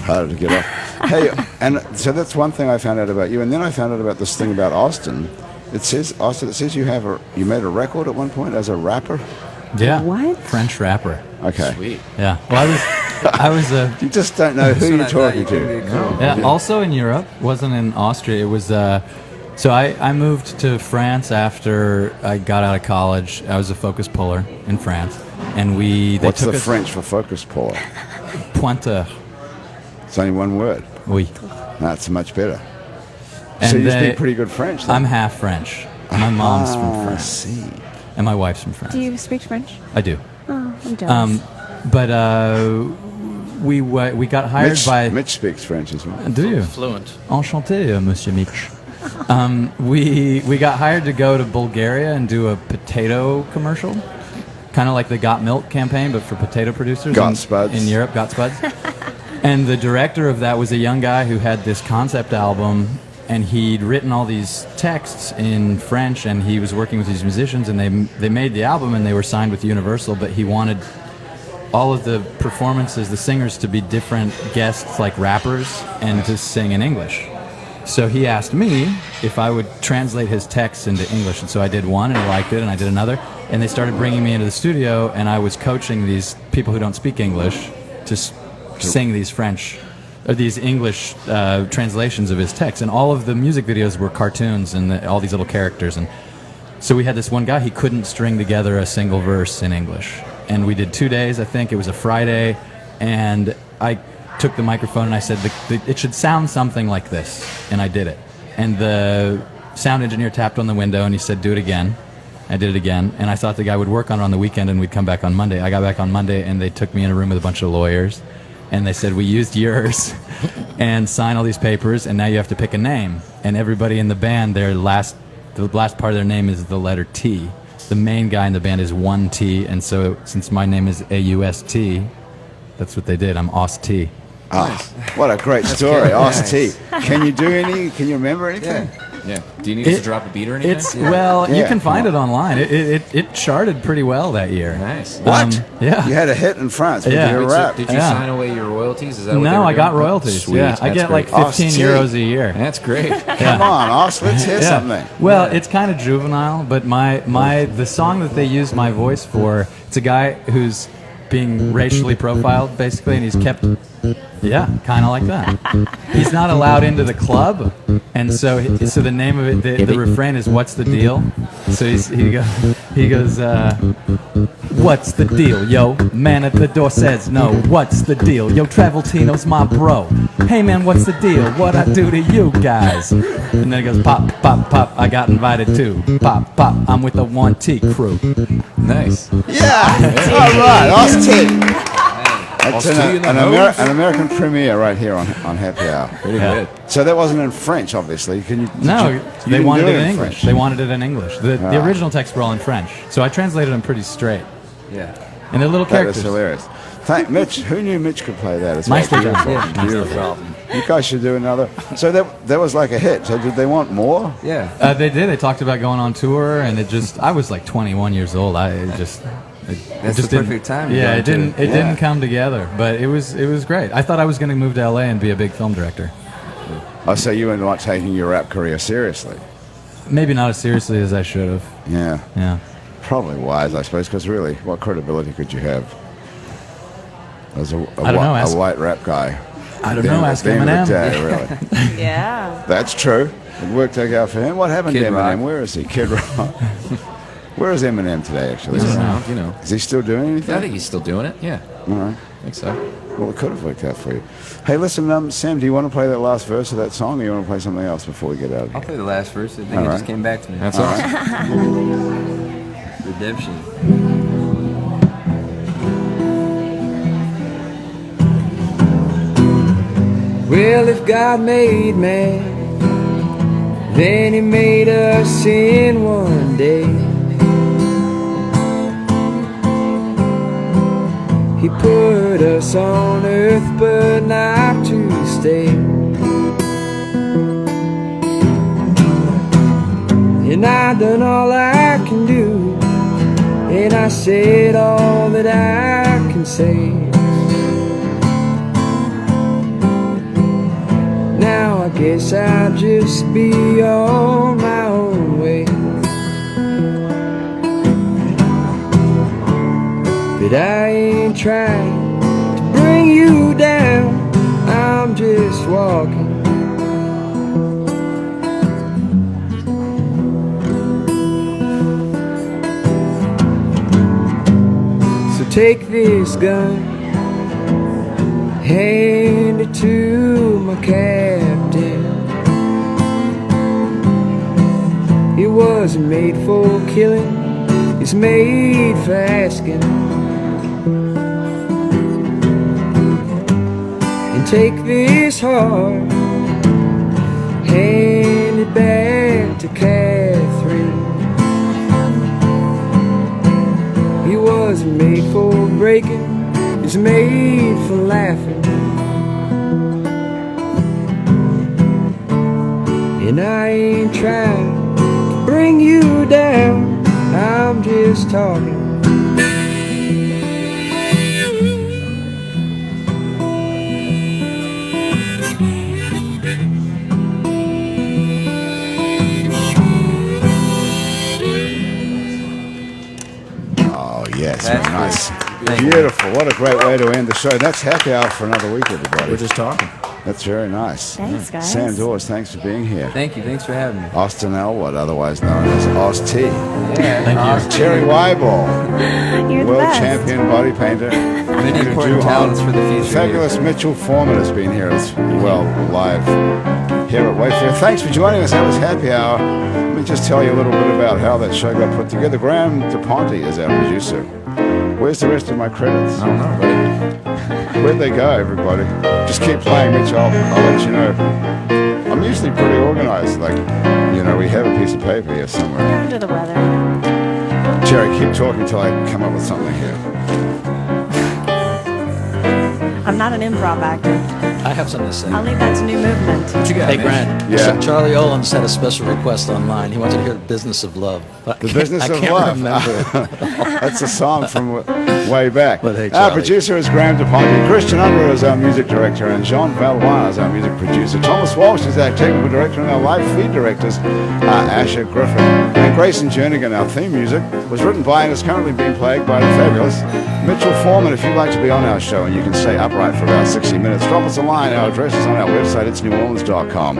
Harder to get off. Hey, and so that's one thing I found out about you. And then I found out about this thing about Austin. It says, Austin, you made a record at one point as a rapper? Yeah. What? French rapper. Okay. Sweet. Yeah. Well, I was You just don't know who you're talking to. yeah, also in Europe, wasn't in Austria. It was so I moved to France after I got out of college. I was a focus puller in France, and they What's took the us French for focus puller? pointeur. It's only one word. Oui. That's much better. And so you they- speak pretty good French, then? I'm half French. My mom's from I France, see. and my wife's from France. Do you speak French? I do. Oh, I'm jealous. But we got hired by. Mitch speaks French as well. Do you? Fluent. Enchanté, Monsieur Mitch. We got hired to go to Bulgaria and do a potato commercial, kind of like the Got Milk campaign, but for potato producers Got in, Spuds. in Europe. Got Spuds. And the director of that was a young guy who had this concept album, and he'd written all these texts in French, and he was working with these musicians, and they made the album, and they were signed with Universal, but he wanted all of the performances, the singers, to be different guests, like rappers, and to sing in English. So he asked me if I would translate his texts into English, and so I did one, and he liked it, and I did another, and they started bringing me into the studio, and I was coaching these people who don't speak English to sing these French, or these English translations of his text, and all of the music videos were cartoons and all these little characters, and so we had this one guy, he couldn't string together a single verse in English, and we did 2 days, I think, it was a Friday, and I took the microphone and I said, it should sound something like this, and I did it, and the sound engineer tapped on the window and he said, do it again. I did it again, and I thought the guy would work on it on the weekend and we'd come back on Monday. I got back on Monday and they took me in a room with a bunch of lawyers, and they said, we used yours and sign all these papers, and now you have to pick a name, and everybody in the band, the last part of their name is the letter T. The main guy in the band is 1T, and so since my name is AUST, that's what they did. I'm Ost T. Ah, what a great story. Ost T. Can you remember anything? Yeah. Do you need us to drop a beat or anything? Well, you Yeah, can find come it online. It charted pretty well that year. Nice. What? Yeah. You had a hit in France with Yeah. your Wait, so rap. did you Yeah. sign away your royalties? Is that what they No, were I got doing? royalties. Sweet. Yeah, I That's get like great. 15 Ost T. euros a year. That's great. Come on, Ost, let's hear Yeah. something. Well, it's kind of juvenile, but the song that they used my voice for, it's a guy who's being racially profiled, basically, and he's kept, kind of like that. He's not allowed into the club, and so the name of it, the refrain is "What's the deal?" So he goes, What's the deal, yo? Man at the door says no. What's the deal? Yo, Travoltino's my bro. Hey man, what's the deal? What I do to you guys? And then it goes pop, pop, pop. I got invited too. Pop, pop. I'm with the 1T crew. Nice. Yeah. All right. Oz-T. That's Oz-T in the an nose. American premiere right here on Happy Hour. Pretty good. So that wasn't in French, obviously. No, you they didn't wanted do it in in English. French? They wanted it in English. The original texts were all in French, so I translated them pretty straight. Yeah. And they're little That is characters. hilarious. Thank Mitch. Who knew Mitch could play that as well? Meister John. Beautiful. Yeah. Beautiful. problem. You guys should do another. So that was like a hit. So did they want more? Yeah. They did. They talked about going on tour, and I was like 21 years old. That's the didn't- perfect time to Yeah, go it didn't. into- It Yeah. didn't come together, but it was great. I thought I was going to move to LA and be a big film director. Oh, so you were not taking your rap career seriously? Maybe not as seriously as I should have. Yeah. Yeah. Probably wise, I suppose, because really, what credibility could you have as I don't know, a ask- white rap guy? I don't At the know. end- Ask at the end of the Eminem. day, really. Yeah. That's true. It worked out for him. What happened Kid to Eminem? Rock. Where is he? Kid Rock. Where is Eminem today, actually? He's around, you know. Is he still doing anything? I think he's still doing it. Yeah. All right. I think so. Well, it could have worked out for you. Hey, listen, Sam, do you want to play that last verse of that song, or you want to play something else before we get out of I'll here? play the last verse. I think All it right. just came back to me. That's All awesome. right. Redemption. Well, if God made man, then he made us in one day. He put us on earth, but not to stay. And I done all I can do, and I said all that I can say. Now I guess I'll just be on my own way. But I ain't trying to bring you down, I'm just walking. So take this gun, hand it to my captain. It wasn't made for killing, it's made for asking. And take this heart, hand it back to Catherine. It wasn't made for breaking, it's made for laughing. And I ain't trying to bring you down, I'm just talking. Oh, yes. Very nice. Thank you. Beautiful. What a great way to end the show. That's Happy Hour for another week, everybody. We're just talking. That's very nice. Thanks, guys. Sam Dawes, thanks for being here. Thank you, thanks for having me. Austin Elwood, otherwise known as Oz-T. Yeah, Thank you. Terry Weibel, You're the world best. champion body painter. Many Andrew important Duhon. talents for the future. Fabulous Mitchell Foreman has been here as well, live here at Wayfair. Thanks for joining us. That was Happy Hour. Let me just tell you a little bit about how that show got put together. Graham DePonte is our producer. Where's the rest of my credits? I don't know, buddy. Where'd they go, everybody? Just keep playing, Mitch. I'll let you know. I'm usually pretty organized. Like, we have a piece of paper here somewhere. You're under the weather. Jerry, keep talking until I come up with something here. I'm not an improv actor. I have something to say. I'll leave that to New Movement. What you got, Hey, Mitch? Grant. Yeah. So Charlie Olam's had a special request online. He wanted to hear The Business of Love. But The Business I of can't Love. remember. That's a song from way back. But hey, Our Charlie. producer is Graham DePonte. Christian Unruh is our music director, and Jean Valois is our music producer. Thomas Walsh is our technical director, and our live feed directors are Asher Griffin. And Grayson Jernigan, our theme music, was written by and is currently being played by the fabulous Mitchell Foreman. If you'd like to be on our show and you can stay upright for about 60 minutes, drop us a line. Our address is on our website, itsneworleans.com,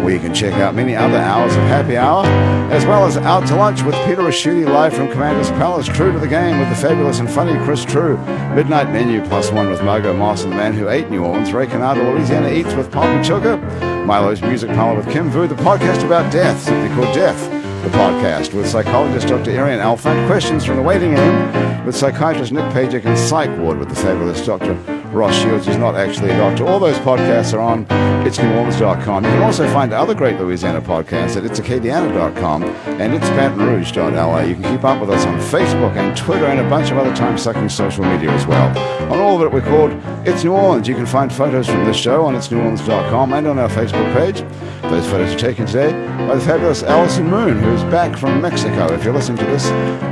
where you can check out many other hours of Happy Hour, as well as Out to Lunch with Peter Raschuti live from Commander's Palace, True to the Game with the fabulous and funny Chris True, Midnight Menu +1 with Margot Moss and the Man Who Ate New Orleans, Ray Canada, Louisiana Eats with Pop and Sugar, Milo's Music Parlor with Kim Vu, the podcast about death, simply called Death, the podcast with psychologist Dr. Arian Alphant, questions from the waiting room with psychiatrist Nick Pajic, and Psych Ward with the fabulous Dr. Ross Shields, who's not actually a doctor. All those podcasts are on itsneworleans.com. You can also find other great Louisiana podcasts at itsacadiana.com and itsbatonrouge.la. You can keep up with us on Facebook and Twitter and a bunch of other time-sucking social media as well. On all of it, we're called It's New Orleans. You can find photos from this show on itsneworleans.com and on our Facebook page. Those photos are taken today by the fabulous Allison Moon, who's back from Mexico. If you're listening to this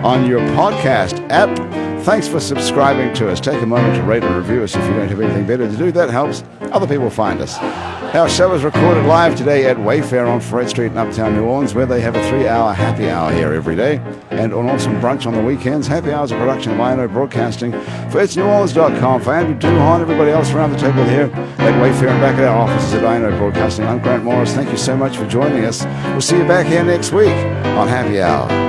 on your podcast app, thanks for subscribing to us. Take a moment to rate and review us if you don't have anything better to do. That helps other people find us. Our show is recorded live today at Wayfair on Fred Street in Uptown New Orleans, where they have a 3-hour happy hour here every day, and an awesome brunch on the weekends. Happy Hour is a production of INO Broadcasting for itsneworleans.com. For Andrew Duhon, everybody else around the table here at Wayfair and back at our offices at INO Broadcasting, I'm Grant Morris. Thank you so much for joining us. We'll see you back here next week on Happy Hour.